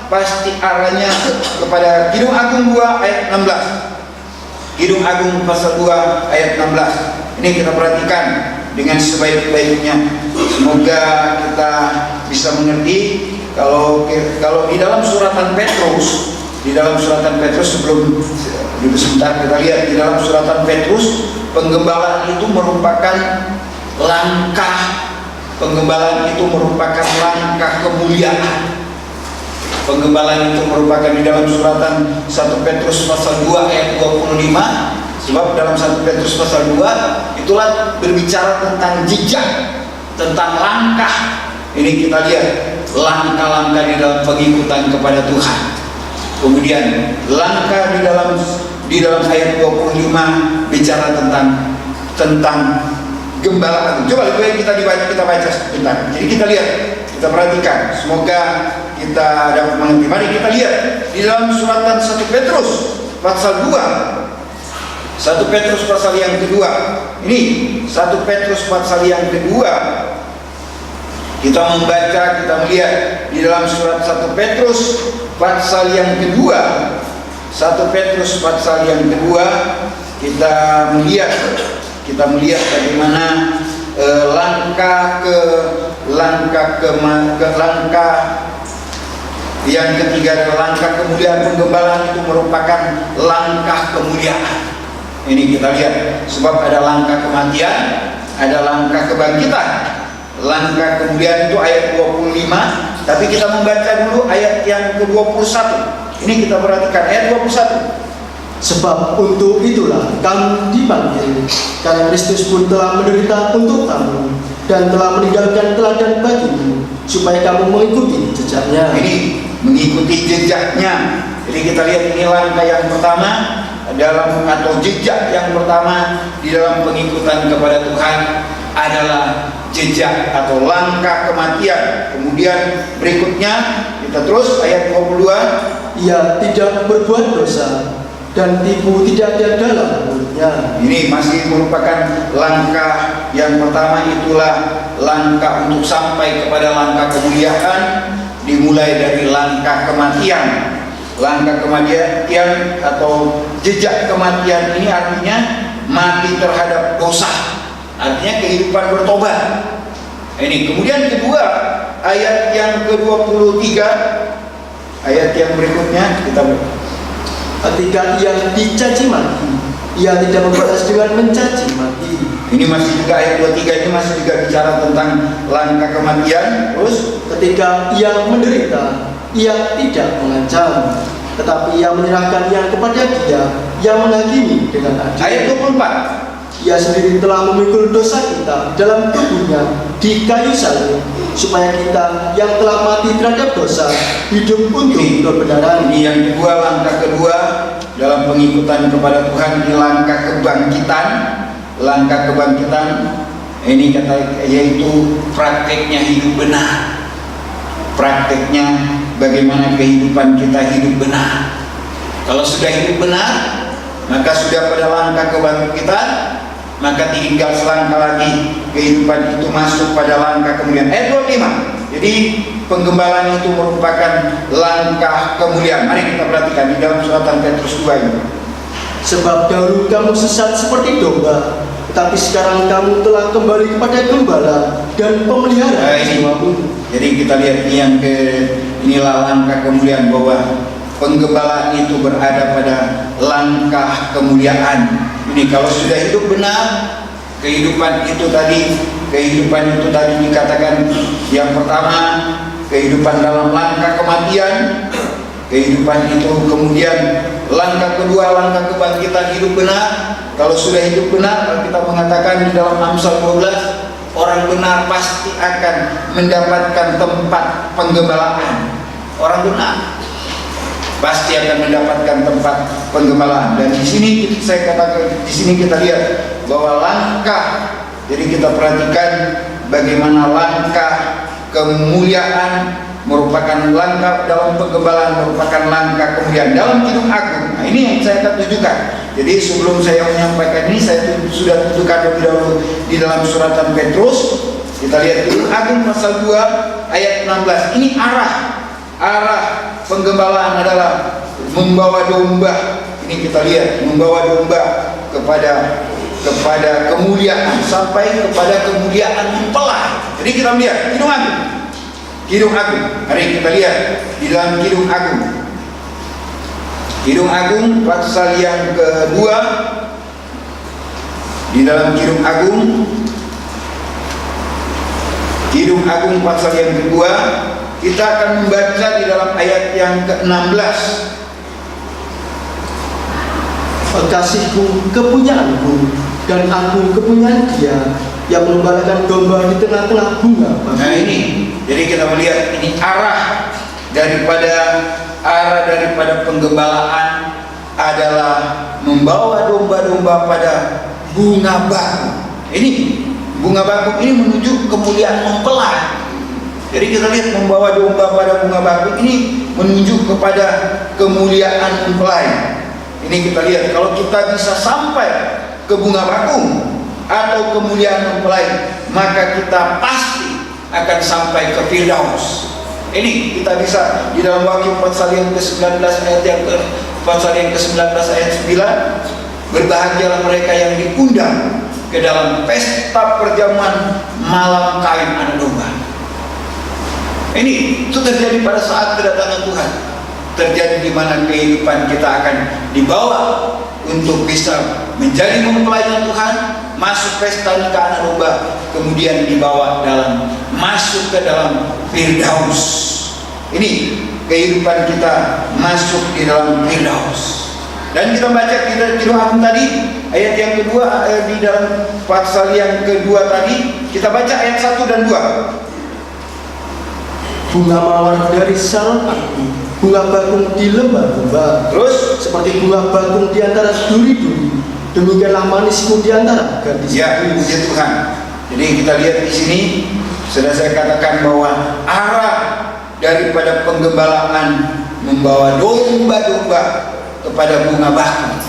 A: pasti arahnya kepada Kidung Agung 2 ayat 16. Kidung Agung pasal 2 ayat 16. Ini kita perhatikan dengan sebaik-baiknya. Semoga kita bisa mengerti. Kalau di dalam suratan Petrus, sebelum sebentar kita lihat di dalam suratan Petrus, penggembalaan itu merupakan langkah kemuliaan. Penggembalaan itu merupakan di dalam suratan 1 Petrus pasal 2 ayat 25. Sebab dalam 1 Petrus pasal 2 itulah berbicara tentang jejak, tentang langkah. Ini kita lihat langkah-langkah di dalam pengikutan kepada Tuhan. Kemudian langkah di dalam ayat 25 bicara tentang gembala. Coba kita baca sebentar. Jadi kita lihat, kita perhatikan. Semoga kita dapat mengerti. Mari kita lihat di dalam suratan 1 Petrus pasal 2. 1 Petrus pasal yang kedua. Ini 1 Petrus pasal yang kedua. Kita membaca, kita melihat di dalam surat 1 Petrus pasal yang kedua. 1 Petrus pasal yang kedua, kita melihat bagaimana langkah yang ketiga adalah langkah kemuliaan. Penggembalaan itu merupakan langkah kemuliaan. Ini kita lihat, sebab ada langkah kematian, ada langkah kebangkitan. Langkah kemuliaan itu ayat 25, tapi kita membaca dulu ayat yang ke-21. Ini kita perhatikan ayat 21.
B: Sebab untuk itulah kamu dipanggil, karena Kristus pun telah menderita untuk kamu dan telah meninggalkan teladan bagimu, supaya kamu mengikuti jejaknya.
A: Ini mengikuti jejaknya. Jadi kita lihat ini langkah yang pertama atau jejak yang pertama di dalam pengikutan kepada Tuhan adalah jejak atau langkah kematian. Kemudian berikutnya kita terus ayat 22,
B: ia tidak berbuat dosa dan tipu tidak ada dalam mulutnya.
A: Ini masih merupakan langkah yang pertama, itulah langkah untuk sampai kepada langkah kemuliaan, dimulai dari langkah kematian. Langkah kematian atau jejak kematian ini artinya mati terhadap dosa, artinya kehidupan bertobat. Ini kemudian kedua, ayat yang ke-23, ayat yang berikutnya kita
B: ketika ia dicaci maki, ia tidak membalas dengan mencaci maki.
A: Ini masih juga ayat 23, ini masih juga bicara tentang langkah kematian. Terus
B: ketika ia menderita, ia tidak mengancam, tetapi ia menyerahkannya kepada Dia yang menghakimi dengan adil.
A: Ayat 24,
B: ia sendiri telah memikul dosa kita dalam tubuhnya di kayu salib, supaya kita yang telah mati terhadap dosa hidup untuk kebenaran.
A: Ini yang kedua, langkah kedua dalam pengikutan kepada Tuhan, di langkah kebangkitan. Langkah kebangkitan ini yaitu prakteknya hidup benar. Prakteknya bagaimana kehidupan kita hidup benar. Kalau sudah hidup benar, maka sudah pada langkah kebangkitan, maka tinggal selangkah lagi kehidupan itu masuk pada langkah kemuliaan. Ayat 25. Jadi penggembalaan itu merupakan langkah kemuliaan. Mari kita perhatikan di dalam suratan Petrus 2 ini.
B: Sebab dahulu kamu sesat seperti domba, tetapi sekarang kamu telah kembali kepada gembala dan pemelihara jiwamu.
A: Jadi kita lihat inilah langkah kemuliaan, bahwa penggembala itu berada pada langkah kemuliaan. Ini kalau sudah hidup benar, kehidupan itu tadi dikatakan yang pertama kehidupan dalam langkah kematian, kehidupan itu kemudian langkah kedua langkah kebangkitan hidup benar. Kalau sudah hidup benar, kita mengatakan di dalam Amsal 12, orang benar pasti akan mendapatkan tempat penggembalaan. Orang benar pasti akan mendapatkan tempat penggembalaan. Dan di sini saya katakan, di sini kita lihat bahwa langkah, jadi kita perhatikan bagaimana langkah kemuliaan merupakan langkah dalam penggembalaan, merupakan langkah kemuliaan dalam Kidung Agung. Nah, ini yang saya akan tunjukkan. Jadi sebelum saya menyampaikan ini, saya sudah tunjukkan lebih dahulu di dalam suratan Petrus. Kita lihat Kidung Agung pasal 2 ayat 16. Ini arah penggembalaan adalah membawa domba. Ini kita lihat, membawa domba kepada kemuliaan, sampai kepada kemuliaan mempelai. Jadi kita melihat Kidung Agung. Mari kita lihat di dalam Kidung Agung. Kidung Agung pasal yang kedua. Di dalam Kidung Agung pasal yang kedua, kita akan membaca di dalam ayat yang ke-16.
B: Kasihku kepunyaanku, dan aku kepunyaan Dia yang mengembalakan domba di tengah-tengah bunga.
A: Nah ini, jadi kita melihat ini arah daripada penggembalaan adalah membawa domba-domba pada bunga bakung. Ini bunga bakung ini menuju kemuliaan mempelai. Jadi kita lihat membawa domba pada bunga bakung ini menuju kepada kemuliaan mempelai. Ini kita lihat, kalau kita bisa sampai ke bunga bakung atau kemuliaan mempelai, maka kita pasti akan sampai ke Firdaus. Ini kita bisa di dalam Wahyu pasal yang ke-19 ayat pasal yang ke-19 ayat 9. Berbahagialah mereka yang diundang ke dalam pesta perjamuan malam kawin anak domba. Ini itu terjadi pada saat kedatangan Tuhan. Terjadi di mana kehidupan kita akan dibawa untuk bisa menjadi mempelai Tuhan, masuk pesta nikah anak domba, kemudian dibawa masuk ke dalam Firdaus. Ini kehidupan kita masuk di dalam Firdaus. Dan kita baca Kidung Agung tadi ayat yang kedua, di dalam pasal yang kedua tadi kita baca ayat 1 dan 2.
B: Bunga mawar dari Saron aku, bunga bakung di lembah domba. Terus seperti bunga bakung di antara duri-duri, demikianlah manisku di antara gadis.
A: Ya, puji Tuhan. Jadi kita lihat di sini sudah saya katakan bahwa arah daripada penggembalaan membawa domba-domba kepada bunga bakung.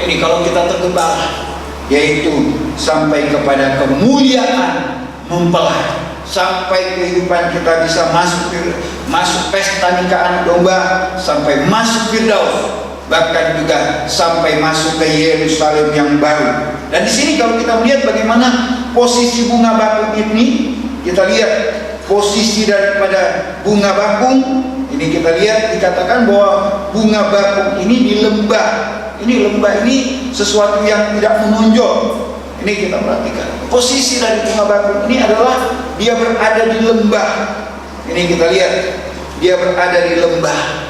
A: Ini kalau kita tergembala, yaitu sampai kepada kemuliaan mempelai. Sampai kehidupan kita bisa masuk pesta nikah anak domba, sampai masuk Firdaus, bahkan juga sampai masuk ke Yerusalem yang baru. Dan di sini kalau kita melihat bagaimana posisi bunga bakung ini, kita lihat posisi daripada bunga bakung ini, kita lihat dikatakan bahwa bunga bakung ini di lembah. Ini lembah ini sesuatu yang tidak menonjol. Ini kita perhatikan posisi dari bunga bakung ini adalah dia berada di lembah. Ini kita lihat dia berada di lembah.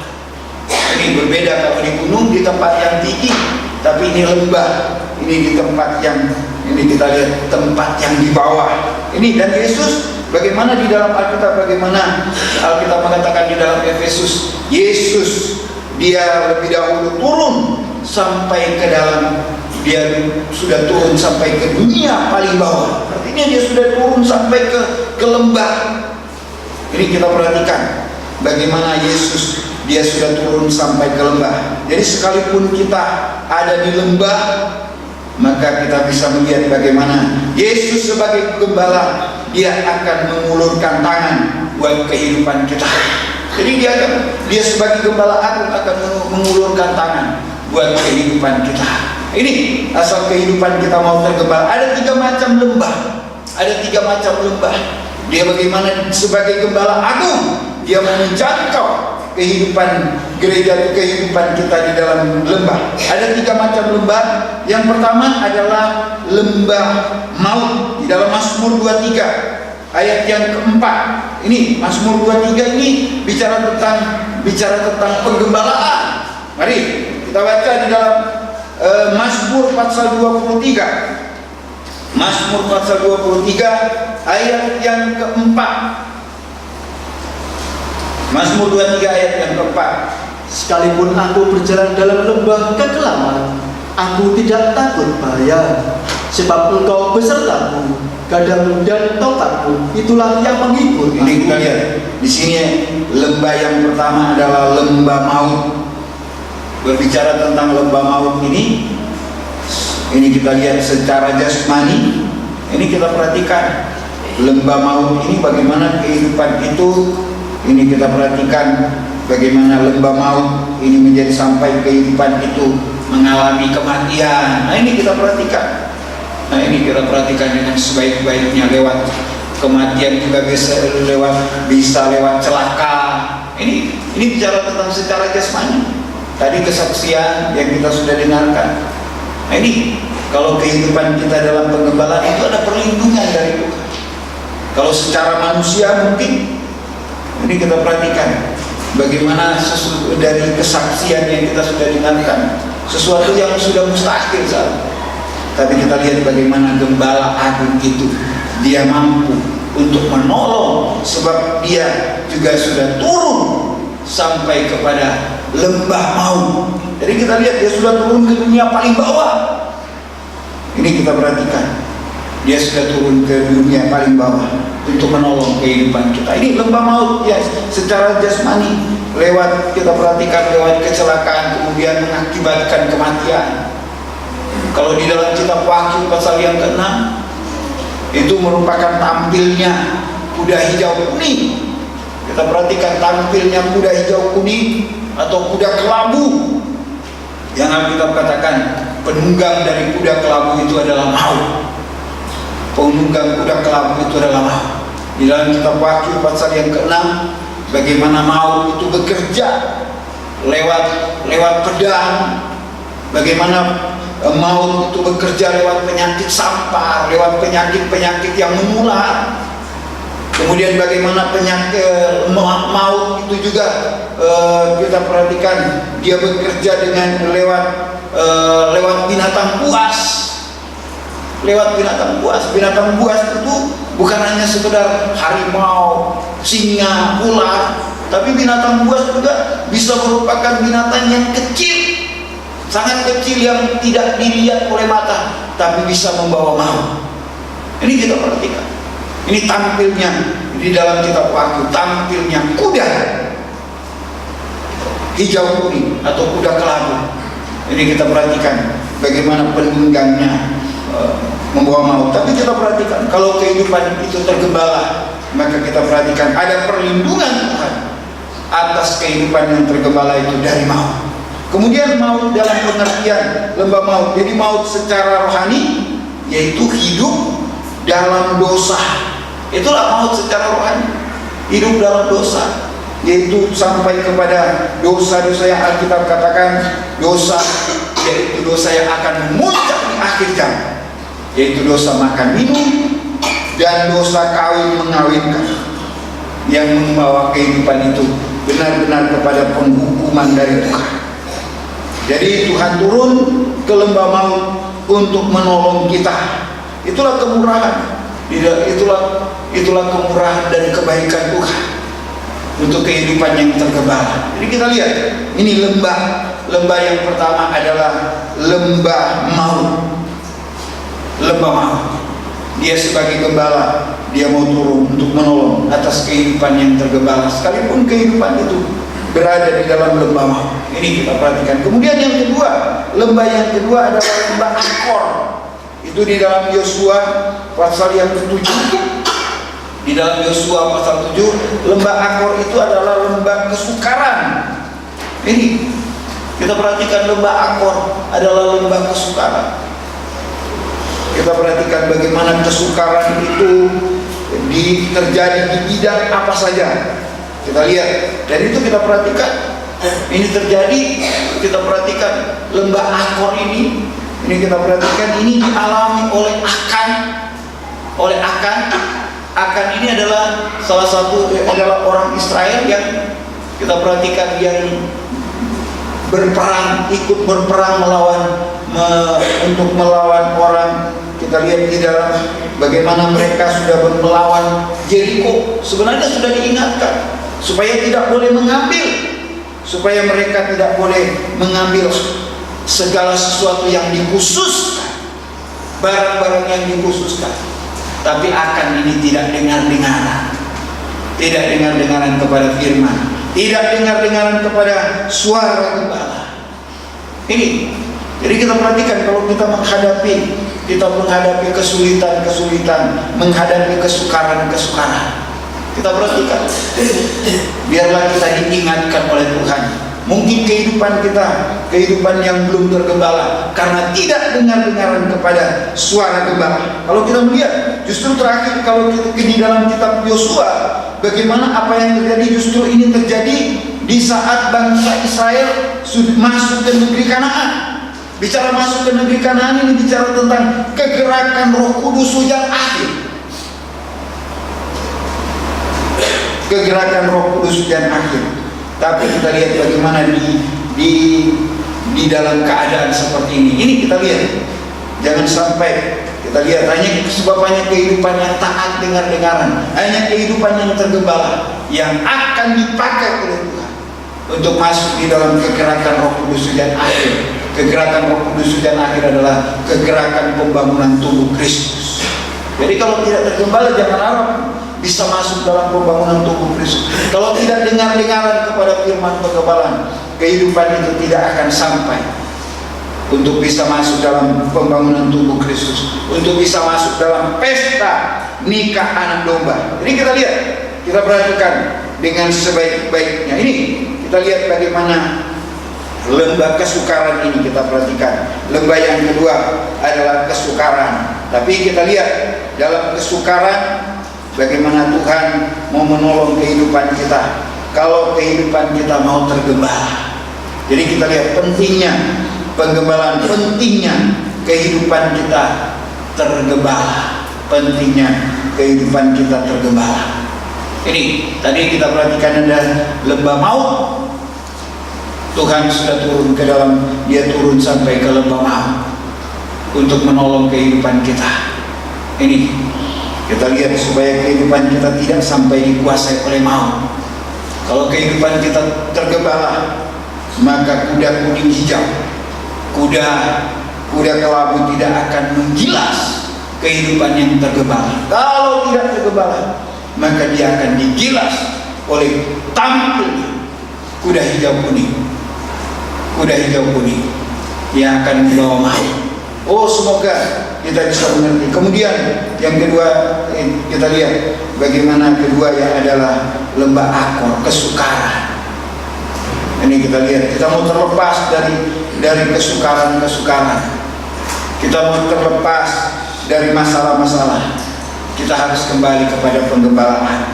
A: Ini berbeda kalau di gunung, di tempat yang tinggi, tapi ini lembah. Ini di tempat yang kita lihat tempat yang di bawah. Ini dan Yesus bagaimana di dalam Alkitab, bagaimana Alkitab mengatakan di dalam Efesus, Yesus dia lebih dahulu turun sampai ke dalam, dia sudah turun sampai ke dunia paling bawah. Artinya dia sudah turun sampai ke lembah. Ini kita perhatikan bagaimana Yesus dia sudah turun sampai ke lembah. Jadi sekalipun kita ada di lembah, maka kita bisa melihat bagaimana Yesus sebagai gembala, dia akan mengulurkan tangan buat kehidupan kita. Jadi dia sebagai gembala agung akan mengulurkan tangan buat kehidupan kita. Ini asal kehidupan kita mau tergembala. Ada 3 macam lembah. Ada 3 macam lembah. Dia bagaimana sebagai gembala agung, dia menjangkau kehidupan gereja, kehidupan kita di dalam lembah. Ada 3 macam lembah. Yang pertama adalah lembah maut. Di dalam Mazmur 23 ayat yang keempat. Ini Mazmur 23 ini bicara tentang penggembalaan. Mari kita baca di dalam Mazmur pasal 23. Mazmur pasal 23 ayat yang keempat. Mazmur 23 ayat yang keempat.
B: Sekalipun aku berjalan dalam lembah kekelaman, aku tidak takut bahaya, sebab Engkau besertaku, gadamu dan tongkatmu, itulah yang menghibur aku.
A: Ini kita lihat di sini lembah yang pertama adalah lembah maut. Berbicara tentang lembah maut ini kita lihat secara jasmani. Ini kita perhatikan lembah maut ini bagaimana kehidupan itu. Ini kita perhatikan bagaimana lembah maut ini menjadi sampai kehidupan itu mengalami kematian. Nah ini kita perhatikan. Nah ini kita perhatikan dengan sebaik-baiknya. Lewat kematian juga bisa lewat celaka. Ini bicara tentang secara jasmani. Tadi kesaksian yang kita sudah dengarkan. Nah ini kalau kehidupan kita dalam penggembalaan itu ada perlindungan dari Tuhan. Kalau secara manusia mungkin ini kita perhatikan bagaimana dari kesaksian yang kita sudah dengarkan, sesuatu yang sudah mustahil saat. Tapi kita lihat bagaimana gembala agung itu, dia mampu untuk menolong, sebab dia juga sudah turun sampai kepada lembah maut. Jadi kita lihat dia sudah turun ke dunia paling bawah. Ini kita perhatikan, dia sudah turun ke dunia paling bawah untuk menolong kehidupan kita. Ini lembah maut ya, secara jasmani, lewat kita perhatikan lewat kecelakaan kemudian mengakibatkan kematian. Kalau di dalam kitab Wahyu pasal yang ke-6 itu merupakan tampilnya kuda hijau kuning. Kita perhatikan tampilnya kuda hijau kuning atau kuda kelabu, yang Alkitab katakan penunggang dari kuda kelabu itu adalah maut. Penunggang kuda kelabu itu adalah maut. Di dalam kitab Wahyu pasal yang ke-6 bagaimana maut itu bekerja lewat pedang, bagaimana maut itu bekerja lewat penyakit sampar, lewat penyakit yang menular. Kemudian bagaimana penyakit maut itu juga kita perhatikan dia bekerja dengan lewat binatang buas. Lewat binatang buas. Binatang buas itu bukan hanya sekedar harimau, singa, ular, tapi binatang buas juga bisa merupakan binatang yang kecil, sangat kecil yang tidak dilihat oleh mata, tapi bisa membawa maut. Ini kita perhatikan. Ini tampilnya di dalam kitab Wahyu, tampilnya kuda hijau kuning atau kuda kelabu. Ini kita perhatikan bagaimana penunggangnya membawa maut. Tapi kita perhatikan kalau kehidupan itu tergembala, maka kita perhatikan ada perlindungan Tuhan atas kehidupan yang tergembala itu dari maut. Kemudian maut dalam pengertian lembah maut. Jadi maut secara rohani yaitu hidup dalam dosa. Itulah maut secara rohani, hidup dalam dosa, yaitu sampai kepada dosa-dosa yang Alkitab katakan dosa, yaitu dosa yang akan memuncak di akhir zaman, yaitu dosa makan minum dan dosa kawin mengawinkan, yang membawa kehidupan itu benar-benar kepada penghukuman dari Tuhan. Jadi Tuhan turun ke lembah maut untuk menolong kita. Itulah kemurahan, itulah kemurahan dan kebaikan Tuhan untuk kehidupan yang tergembala. Jadi kita lihat ini lembah yang pertama adalah lembah maut. Lembah maut. Dia sebagai gembala, dia mau turun untuk menolong atas kehidupan yang tergembala. Sekalipun kehidupan itu berada di dalam lembah maut. Ini kita perhatikan. Kemudian yang kedua, lembah yang kedua adalah lembah Akor. Itu di dalam Yosua pasal yang ke-7. Di dalam Yosua pasal 7, lembah Akor itu adalah lembah kesukaran. Ini kita perhatikan, lembah Akor adalah lembah kesukaran. Kita perhatikan bagaimana kesukaran itu terjadi di bidang apa saja. Kita lihat, dan itu kita perhatikan, ini terjadi, kita perhatikan lembah Akor ini kita perhatikan, ini dialami oleh Akan. Akan ini adalah salah satu, adalah orang Israel yang kita perhatikan yang berperang, ikut berperang untuk melawan orang. Kita lihat di dalam bagaimana mereka sudah melawan Jericho. Sebenarnya sudah diingatkan supaya tidak boleh mengambil, supaya mereka tidak boleh mengambil segala sesuatu yang dikhususkan, barang-barang yang dikhususkan. Tapi Akan ini tidak dengar-dengaran, tidak dengar-dengaran kepada firman, tidak dengar-dengaran kepada suara gembala. Ini, jadi kita perhatikan, kalau kita menghadapi kesulitan-kesulitan, menghadapi kesukaran-kesukaran, kita perhatikan, biarlah kita diingatkan oleh Tuhan. Mungkin kehidupan kita, kehidupan yang belum tergembala karena tidak dengar-dengaran kepada suara gembala. Kalau kita melihat, justru terakhir kalau kita di dalam kitab Yosua, bagaimana apa yang terjadi, justru ini terjadi di saat bangsa Israel sudah masuk ke negeri Kanaan. Bicara masuk ke negeri Kanaan ini bicara tentang kegerakan Roh Kudus hujan akhir. Kegerakan Roh Kudus hujan akhir. Tapi kita lihat bagaimana di dalam keadaan seperti ini. Ini kita lihat, jangan sampai kita lihat hanya kehidupan yang taat dengar-dengaran, hanya kehidupan yang tergembala yang akan dipakai oleh Tuhan untuk masuk di dalam kegerakan Roh Kudus hujan akhir. Kegerakan Roh Kudus hujan akhir adalah kegerakan pembangunan tubuh Kristus. Jadi kalau tidak tergembala, jangan harap bisa masuk dalam pembangunan tubuh Kristus. Kalau tidak dengar-dengaran kepada firman kekebalan, kehidupan itu tidak akan sampai untuk bisa masuk dalam pembangunan tubuh Kristus, untuk bisa masuk dalam pesta nikah anak domba. Jadi kita lihat, kita perhatikan dengan sebaik-baiknya. Ini kita lihat bagaimana lembah kesukaran ini kita perhatikan. Lembah yang kedua adalah kesukaran. Tapi kita lihat dalam kesukaran bagaimana Tuhan mau menolong kehidupan kita kalau kehidupan kita mau tergembala. Jadi kita lihat pentingnya penggembalaan, pentingnya kehidupan kita tergembala, pentingnya kehidupan kita tergembala. Ini tadi kita perhatikan ada lembah maut. Tuhan sudah turun ke dalam, dia turun sampai ke lembah maut untuk menolong kehidupan kita. Ini kita lihat supaya kehidupan kita tidak sampai dikuasai oleh maut. Kalau kehidupan kita tergembala, maka kuda kuning hijau, kuda kelabu tidak akan menggilas kehidupan yang tergembala. Kalau tidak tergembala, maka dia akan digilas oleh tampilnya kuda hijau kuning. Kuda hijau kuning yang akan membawa maut. Oh, semoga kita bisa mengerti. Kemudian yang kedua, kita lihat bagaimana kedua yang adalah lembah Akor, kesukaran. Ini kita lihat, kita mau terlepas dari kesukaran-kesukaran. Kita mau terlepas dari masalah-masalah. Kita harus kembali kepada penggembalaan.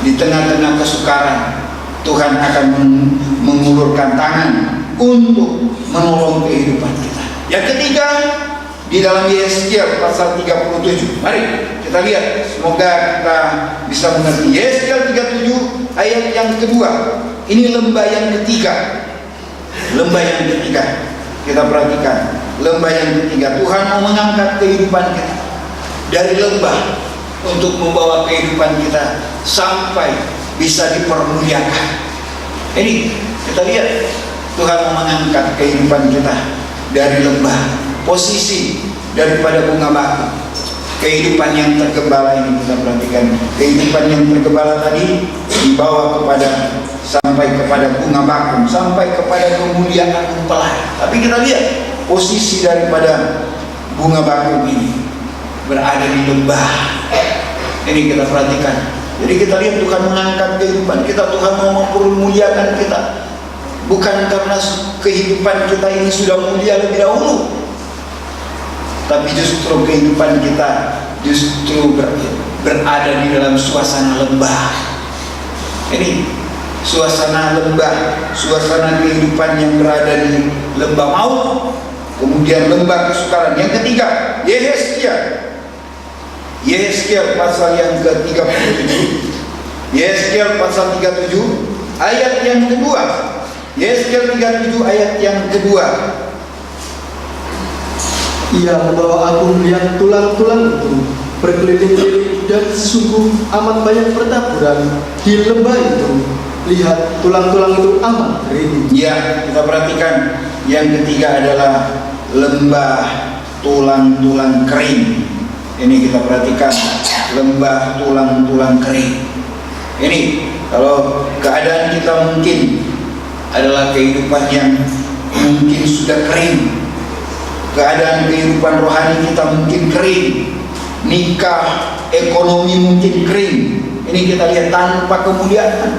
A: Di tengah-tengah kesukaran, Tuhan akan mengulurkan tangan untuk menolong kehidupan kita. Yang ketiga, di dalam Yesaya pasal 37. Mari kita lihat, semoga kita bisa mengerti. Yesaya 37 ayat yang kedua. Ini lembah yang ketiga. Lembah yang ketiga. Kita perhatikan, lembah yang ketiga. Tuhan mau mengangkat kehidupan kita dari lembah untuk membawa kehidupan kita sampai bisa dipermuliakan. Ini kita lihat, Tuhan mau mengangkat kehidupan kita dari lembah, posisi daripada bunga batu. Kehidupan yang tergembala ini kita perhatikan. Kehidupan yang tergembala tadi dibawa kepada sampai kepada bunga bakung, sampai kepada kemuliaan mempelai. Tapi kita lihat posisi daripada bunga bakung ini berada di lembah. Ini kita perhatikan. Jadi kita lihat Tuhan mengangkat kehidupan kita, Tuhan mau mempermuliakan kita. Bukan karena kehidupan kita ini sudah mulia lebih dahulu, tapi justru kehidupan kita justru berada di dalam suasana lembah. Ini suasana lembah, suasana kehidupan yang berada di lembah maut, kemudian lembah kesukaran. Yang ketiga, Yehezkiel pasal yang ke-37. Yehezkiel pasal 37 ayat yang kedua. Yehezkiel 37 ayat yang kedua.
B: Ia membawa aku melihat tulang-tulang itu berkeliling-keliling, dan sungguh amat banyak pertaburan di lembah itu. Lihat, tulang-tulang itu amat kering.
A: Ya, kita perhatikan yang ketiga adalah lembah tulang-tulang kering. Ini kita perhatikan, lembah tulang-tulang kering. Ini kalau keadaan kita mungkin adalah kehidupan yang mungkin sudah kering. Keadaan kehidupan rohani kita mungkin kering. Nikah, ekonomi mungkin kering. Ini kita lihat tanpa kemuliaan.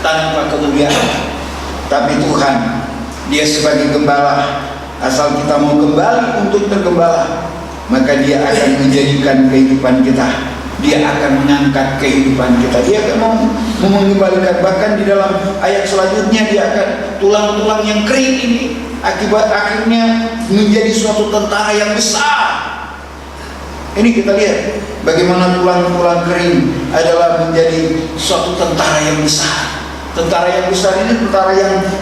A: Tanpa kemuliaan. Tapi Tuhan, Dia sebagai gembala, asal kita mau kembali untuk tergembala, maka Dia akan menjadikan kehidupan kita, Dia akan mengangkat kehidupan kita, Dia akan mengembalikan. Bahkan di dalam ayat selanjutnya, Dia akan tulang-tulang yang kering ini akibat akhirnya menjadi suatu tentara yang besar. Ini kita lihat bagaimana tulang-tulang kering adalah menjadi suatu tentara yang besar. Tentara yang besar ini tentara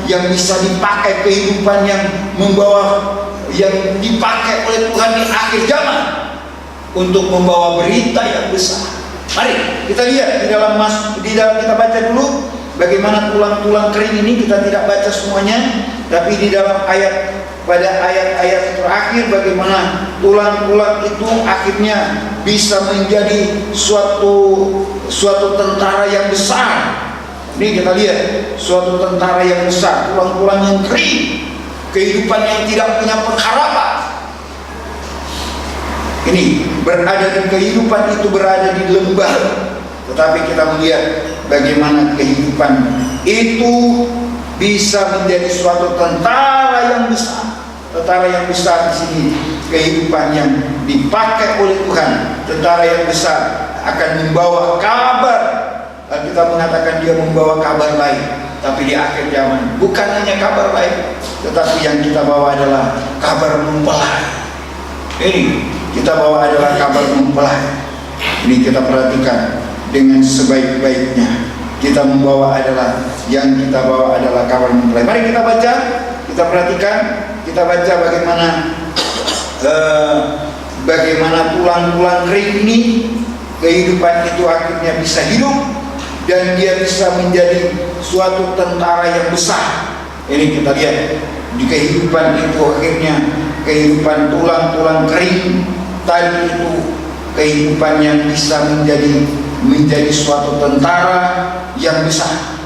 A: yang bisa dipakai kehidupan, yang membawa, yang dipakai oleh Tuhan di akhir zaman untuk membawa berita yang besar. Mari kita lihat di dalam kita baca dulu bagaimana tulang-tulang kering ini. Kita tidak baca semuanya, tapi di dalam pada ayat-ayat terakhir bagaimana tulang-tulang itu akhirnya bisa menjadi suatu tentara yang besar. Ini kita lihat suatu tentara yang besar, tulang-tulang yang kering, kehidupan yang tidak punya pengharapan. Ini berada di kehidupan itu berada di lembah, tetapi kita melihat bagaimana kehidupan itu bisa menjadi suatu tentara yang besar. Tentara yang besar di sini, kehidupan yang dipakai oleh Tuhan, tentara yang besar akan membawa kabar. Dan kita mengatakan Dia membawa kabar baik, tapi di akhir zaman bukan hanya kabar baik, tetapi yang kita bawa adalah kabar mempelai. Ini kita bawa adalah kabar mempelai. Ini kita perhatikan dengan sebaik-baiknya. Kita membawa adalah, yang kita bawa adalah kabar mempelai. Mari kita baca, kita perhatikan, kita baca bagaimana tulang-tulang kering ini, kehidupan itu akhirnya bisa hidup, dan dia bisa menjadi suatu tentara yang besar. Ini kita lihat di kehidupan itu akhirnya kehidupan tulang-tulang kering tadi itu, kehidupan yang bisa menjadi suatu tentara yang besar,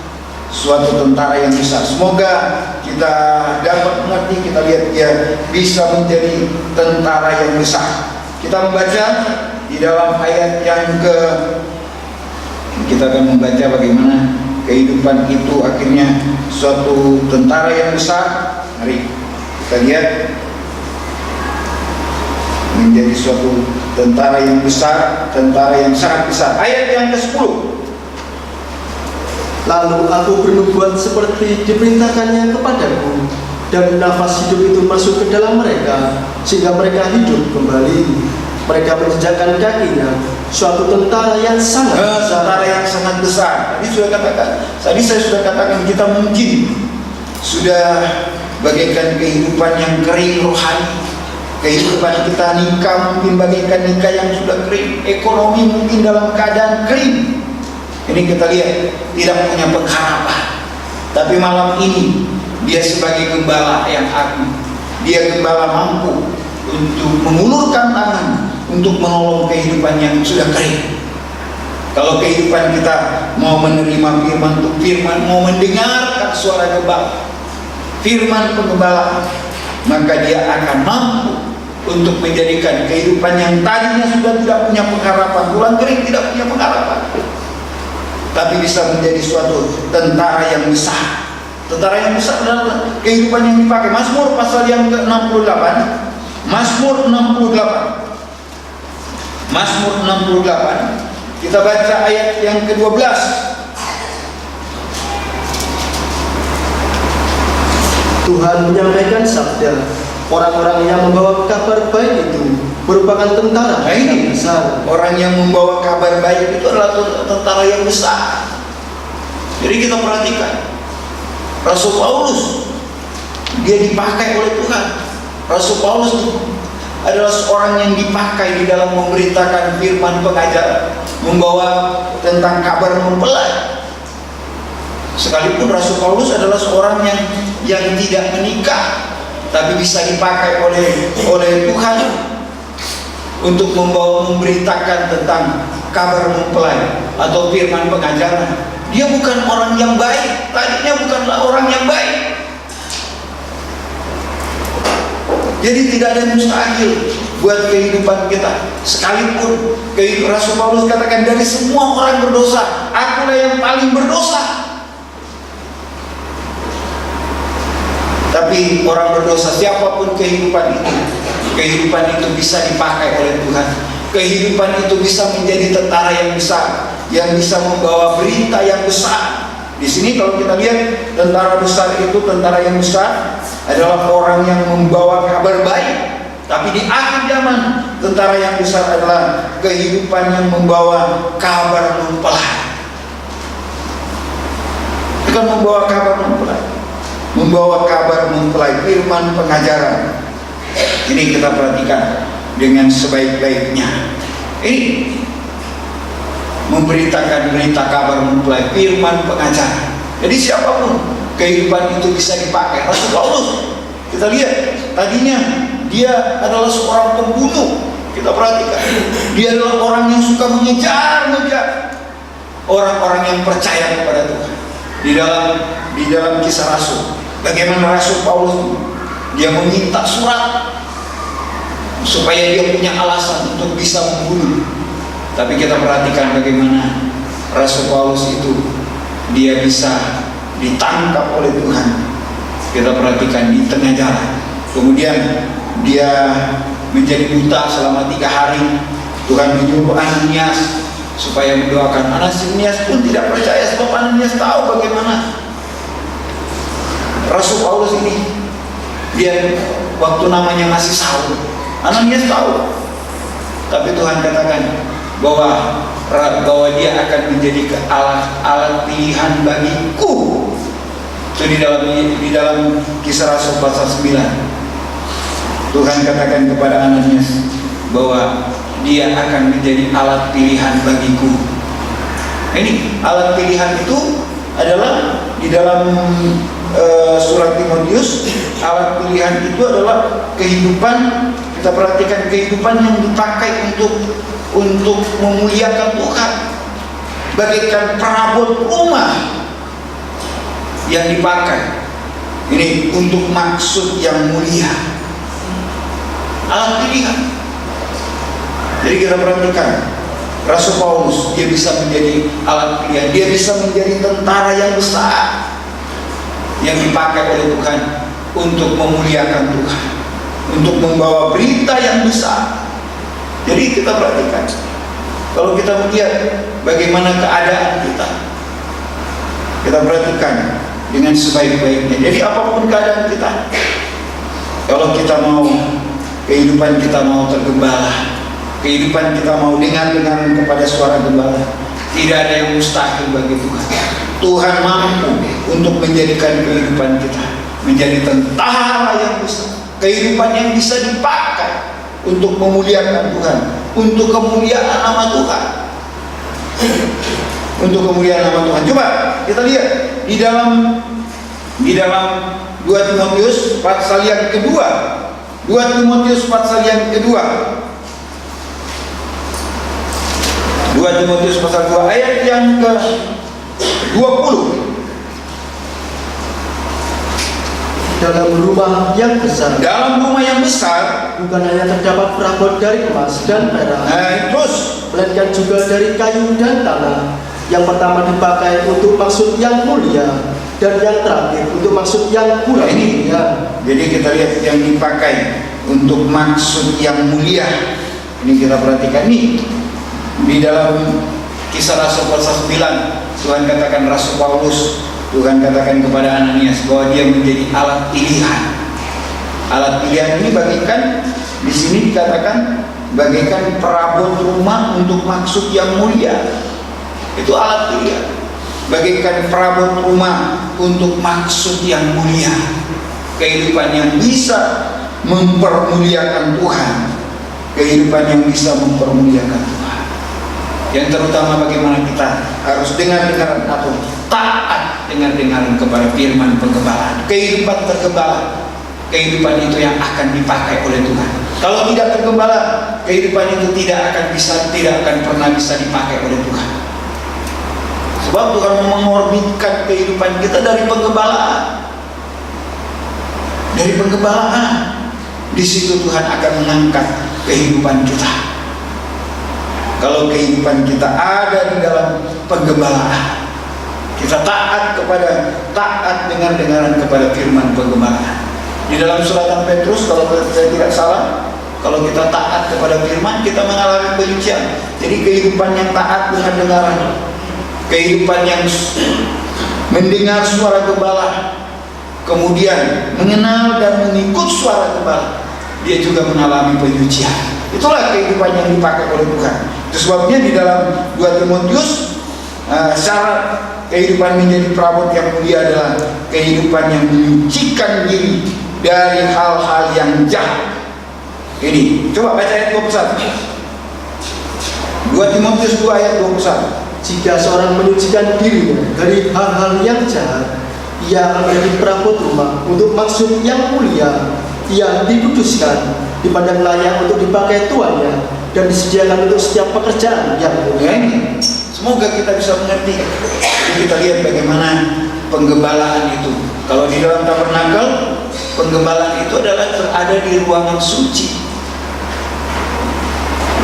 A: suatu tentara yang besar. Semoga kita dapat mengerti, kita lihat dia bisa menjadi tentara yang besar. Kita membaca di dalam ayat yang kita akan membaca bagaimana kehidupan itu akhirnya suatu tentara yang besar. Mari kita lihat menjadi suatu tentara yang besar, tentara yang sangat besar. Ayat yang ke-10.
B: Lalu aku bernubuat seperti diperintahkannya kepadaku, dan nafas hidup itu masuk ke dalam mereka, sehingga mereka hidup kembali. Mereka menjejakkan kakinya, suatu tentara yang sangat besar.
A: Tentara yang sangat besar. Tadi saya sudah katakan kita mungkin sudah bagaikan kehidupan yang kering rohani. Kehidupan kita nikah mungkin bagaikan nikah yang sudah kering. Ekonomi mungkin dalam keadaan kering. Ini kita lihat tidak punya pengharapan. Tapi malam ini Dia sebagai gembala yang agung, Dia gembala mampu untuk mengulurkan tangan untuk menolong kehidupan yang sudah kering. Kalau kehidupan kita mau menerima firman untuk firman, mau mendengarkan suara gembala, firman penggembala, maka dia akan mampu untuk menjadikan kehidupan yang tadinya sudah tidak punya pengharapan, tulang kering tidak punya pengharapan, tapi bisa menjadi suatu tentara yang besar. Tentara yang besar adalah kehidupan yang dipakai. Mazmur pasal yang ke-68, Mazmur 68, Mazmur 68, kita baca ayat yang ke-12.
B: Tuhan menyampaikan sabda, orang-orang yang membawa kabar baik itu merupakan tentara
A: Nah,
B: yang
A: ini
B: besar.
A: orang yang membawa kabar baik itu adalah tentara yang besar. Jadi kita perhatikan, Rasul Paulus, dia dipakai oleh Tuhan. Rasul Paulus adalah seorang yang dipakai di dalam memberitakan firman pengajaran, membawa tentang kabar mempelai. Sekalipun Rasul Paulus adalah seorang yang tidak menikah, tapi bisa dipakai oleh Tuhan untuk memberitakan tentang kabar mempelai atau firman pengajaran. Dia bukan orang yang baik, tadinya bukanlah orang yang baik. Jadi tidak ada yang mustahil buat kehidupan kita. Sekalipun Rasul Paulus katakan, dari semua orang berdosa, akulah yang paling berdosa. Tapi orang berdosa, siapapun kehidupan itu bisa dipakai oleh Tuhan. Kehidupan itu bisa menjadi tentara yang besar, yang bisa membawa berita yang besar. Di sini kalau kita lihat, tentara besar itu, tentara yang besar adalah orang yang membawa kabar baik. Tapi di akhir zaman, tentara yang besar adalah kehidupan yang membawa kabar mempelai. Bukan membawa kabar mempelai, membawa kabar mempelai, firman pengajaran. Ini kita perhatikan dengan sebaik-baiknya. Ini memberitakan berita kabar mempelai, firman pengajaran. Jadi siapapun kehidupan itu bisa dipakai. Rasul Paulus, kita lihat, tadinya dia adalah seorang pembunuh. Kita perhatikan, dia adalah orang yang suka mengejar orang-orang yang percaya kepada Tuhan. Di dalam kisah Rasul, bagaimana Rasul Paulus dia meminta surat supaya dia punya alasan untuk bisa membunuh. Tapi kita perhatikan bagaimana Rasul Paulus itu dia bisa ditangkap oleh Tuhan. Kita perhatikan di tengah jalan, kemudian dia menjadi buta selama 3 hari. Tuhan menyuruh Ananias supaya mendoakan. Ananias pun tidak percaya, sebab Ananias tahu bagaimana Rasul Paulus ini, dia waktu namanya masih Saul, Ananias tahu. Tapi Tuhan katakan bahwa dia akan menjadi alat pilihan bagiku. Itu di dalam Kisah Rasul pasal 9. Tuhan katakan kepada Ananias bahwa dia akan menjadi alat pilihan bagiku. Ini alat pilihan itu adalah di dalam surat Timotius. Alat pilihan itu adalah kehidupan. Kita perhatikan kehidupan yang dipakai untuk memuliakan Tuhan, bagaikan perabot rumah yang dipakai ini untuk maksud yang mulia. Alat pilihan. Jadi kita perhatikan Rasul Paulus, dia bisa menjadi alat pilihan, dia bisa menjadi tentara yang besar yang dipakai oleh Tuhan untuk memuliakan Tuhan, untuk membawa berita yang besar. Jadi kita perhatikan, kalau kita melihat bagaimana keadaan kita perhatikan dengan sebaik-baiknya. Jadi apapun keadaan kita, kalau kita mau kehidupan kita mau tergembala, kehidupan kita mau dengar-dengar kepada suara gembala, tidak ada yang mustahil bagi Tuhan. Tuhan mampu untuk menjadikan kehidupan kita menjadi tentara yang besar, kehidupan yang bisa dipakai untuk memuliakan Tuhan, untuk kemuliaan nama Tuhan, untuk kemuliaan nama Tuhan. Coba kita lihat di dalam 2 Timotius pasal yang kedua. 2 Timotius pasal yang kedua. 2 2 Timotius pasal 2 ayat yang ke-20.
B: Dalam rumah yang besar,
A: Dalam rumah yang besar,
B: bukan hanya terdapat perabot dari emas dan perak,
A: terus
B: melainkan juga dari kayu dan tanah. Yang pertama dipakai untuk maksud yang mulia, dan yang terakhir untuk maksud yang kurang mulia.
A: jadi kita lihat yang dipakai untuk maksud yang mulia. Ini kita perhatikan nih di dalam Kisah Rasul pasal 9, Tuhan katakan Rasul Paulus, Tuhan katakan kepada Ananias bahwa dia menjadi alat pilihan. Alat pilihan ini bagaikan di sini dikatakan bagaikan perabot rumah untuk maksud yang mulia. Itu alat pilihan. Bagaikan perabot rumah untuk maksud yang mulia. Kehidupan yang bisa mempermuliakan Tuhan. Kehidupan yang bisa mempermuliakan Tuhan. Yang terutama bagaimana kita harus dengar-dengaran atau taat dengar-dengaran kepada firman penggembalaan. Kehidupan tergembala, kehidupan itu yang akan dipakai oleh Tuhan. Kalau tidak tergembala, kehidupan itu tidak akan pernah bisa dipakai oleh Tuhan. Sebab Tuhan mengorbitkan kehidupan kita dari penggembalaan. Dari penggembalaan, di situ Tuhan akan mengangkat kehidupan kita. Kalau kehidupan kita ada di dalam penggembalaan, kita taat dengar-dengaran kepada firman penggembalaan. Di dalam suratan Petrus, kalau saya tidak salah, kalau kita taat kepada firman, kita mengalami penyucian. Jadi kehidupan yang taat dengar-dengaran, kehidupan yang mendengar suara gembala, kemudian mengenal dan mengikut suara gembala, dia juga mengalami penyucian. Itulah kehidupan yang dipakai oleh Tuhan. Itu sebabnya di dalam 2 Timotius, syarat kehidupan menjadi perabot yang mulia adalah kehidupan yang menyucikan diri dari hal-hal yang jahat. Ini, coba baca ayat 21. 2 Timotius 2 ayat 21.
B: Jika seorang menyucikan dirinya dari hal-hal yang jahat, ia akan menjadi perabot rumah untuk maksud yang mulia, yang dikuduskan, dipandang layak untuk dipakai tuannya, dan disediakan untuk setiap pekerjaan yang mulia.
A: Semoga kita bisa mengerti. Jadi kita lihat bagaimana penggembalaan itu. Kalau di dalam tabernakel, penggembalaan itu adalah berada di ruangan suci.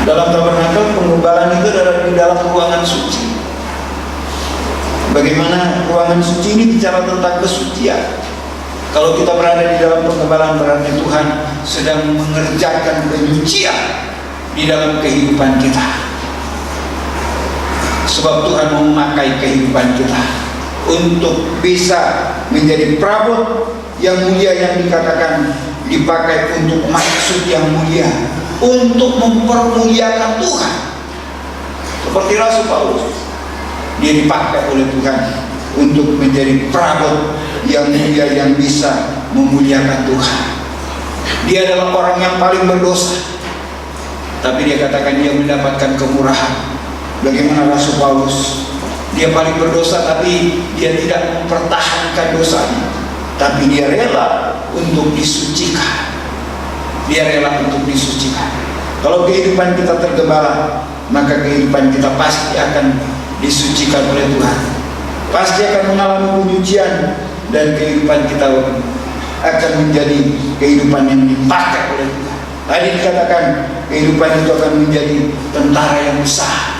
A: Dalam tabernakel, penggembalaan itu adalah di dalam ruangan suci. Bagaimana ruangan suci ini bicara tentang kesucian. Kalau kita berada di dalam penggembalaan, berarti Tuhan sedang mengerjakan penyucian di dalam kehidupan kita. Sebab Tuhan mau memakai kehidupan kita untuk bisa menjadi perabot yang mulia, yang dikatakan dipakai untuk maksud yang mulia, untuk mempermuliakan Tuhan. Seperti Rasul Paulus, dia dipakai oleh Tuhan untuk menjadi perabot yang mulia, yang bisa memuliakan Tuhan. Dia adalah orang yang paling berdosa, tapi dia katakan dia mendapatkan kemurahan. Bagaimana Rasul Paulus? Dia paling berdosa, tapi dia tidak mempertahankan dosanya, tapi dia rela untuk disucikan. Dia rela untuk disucikan. Kalau kehidupan kita tergembala, maka kehidupan kita pasti akan disucikan oleh Tuhan. Pasti akan mengalami penyucian, dan kehidupan kita akan menjadi kehidupan yang dipakai oleh Tuhan. Tadi dikatakan kehidupan itu akan menjadi tentara yang besar.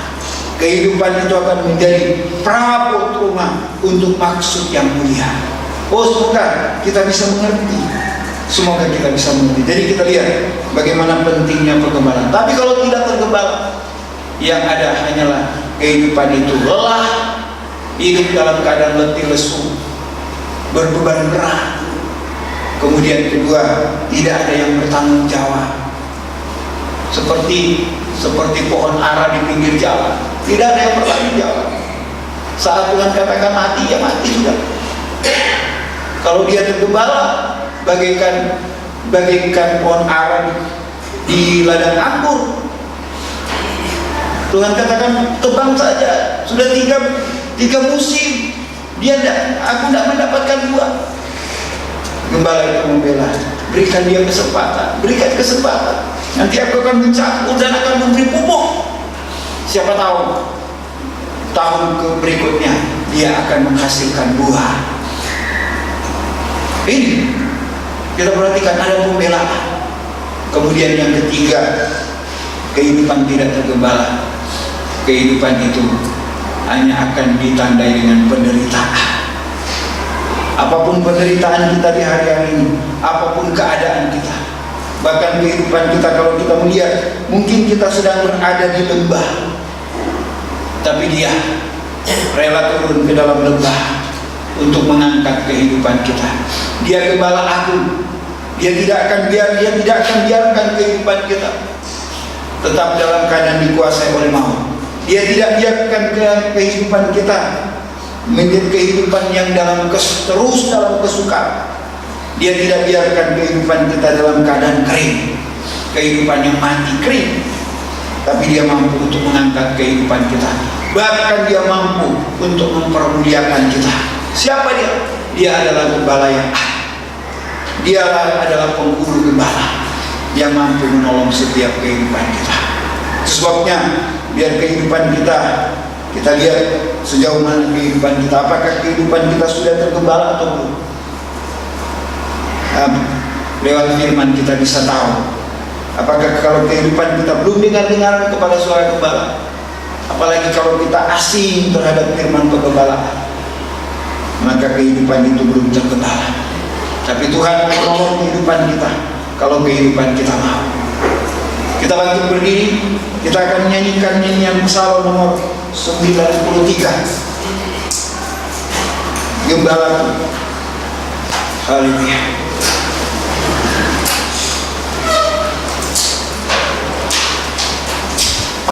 A: Kehidupan itu akan menjadi perabot rumah untuk maksud yang mulia. Oh, semoga kita bisa mengerti. Semoga kita bisa mengerti. Jadi kita lihat bagaimana pentingnya penggembalaan. Tapi kalau tidak tergembala, yang ada hanyalah kehidupan itu lelah, hidup dalam keadaan letih lesu, berbeban berat. Kemudian kedua, tidak ada yang bertanggung jawab. Seperti pohon ara di pinggir jalan, tidak ada yang bertanggung jawab. Saat Tuhan katakan mati, ya mati sudah. Kalau dia tergembala, bagaikan pohon ara di ladang anggur. Tuhan katakan tebang saja, sudah tiga musim, aku tidak mendapatkan buah. Gembala itu membela, berikan dia kesempatan, berikan kesempatan. Nanti aku akan mencampur dan akan memberi pupuk. Siapa tahu tahun berikutnya dia akan menghasilkan buah. Ini kita perhatikan, ada pembelaan. Kemudian yang ketiga, kehidupan tidak tergembala. Kehidupan itu hanya akan ditandai dengan penderitaan. Apapun penderitaan kita di hari-hari ini, apapun keadaan kita, bahkan kehidupan kita, kalau kita melihat, mungkin kita sedang berada di lembah, tapi dia rela turun ke dalam lembah untuk mengangkat kehidupan kita. Dia gembala agung. Dia tidak akan biarkan kehidupan kita tetap dalam keadaan dikuasai oleh maut. Dia tidak biarkan kehidupan kita menjadi kehidupan yang terus dalam kesukaan. Dia tidak biarkan kehidupan kita dalam keadaan kering, kehidupan yang mati kering. Tapi dia mampu untuk mengangkat kehidupan kita. Bahkan dia mampu untuk mempermuliakan kita. Siapa dia? Dia adalah gembala yang adil. Dia adalah penghulu gembala yang mampu menolong setiap kehidupan kita. Sebabnya biar kehidupan kita lihat sejauh mana kehidupan kita. Apakah kehidupan kita sudah tergembala atau belum? Lewat firman kita bisa tahu. Apakah kalau kehidupan kita belum dengar-dengaran kepada suara gembala, apalagi kalau kita asing terhadap firman penggembalaan, maka kehidupan itu belum tergembala. Tapi Tuhan menolong kehidupan kita kalau kehidupan kita mau. Kita bangkit berdiri, kita akan menyanyikan nyanyian Psalm nomor 93. Gembalaku. Haleluya.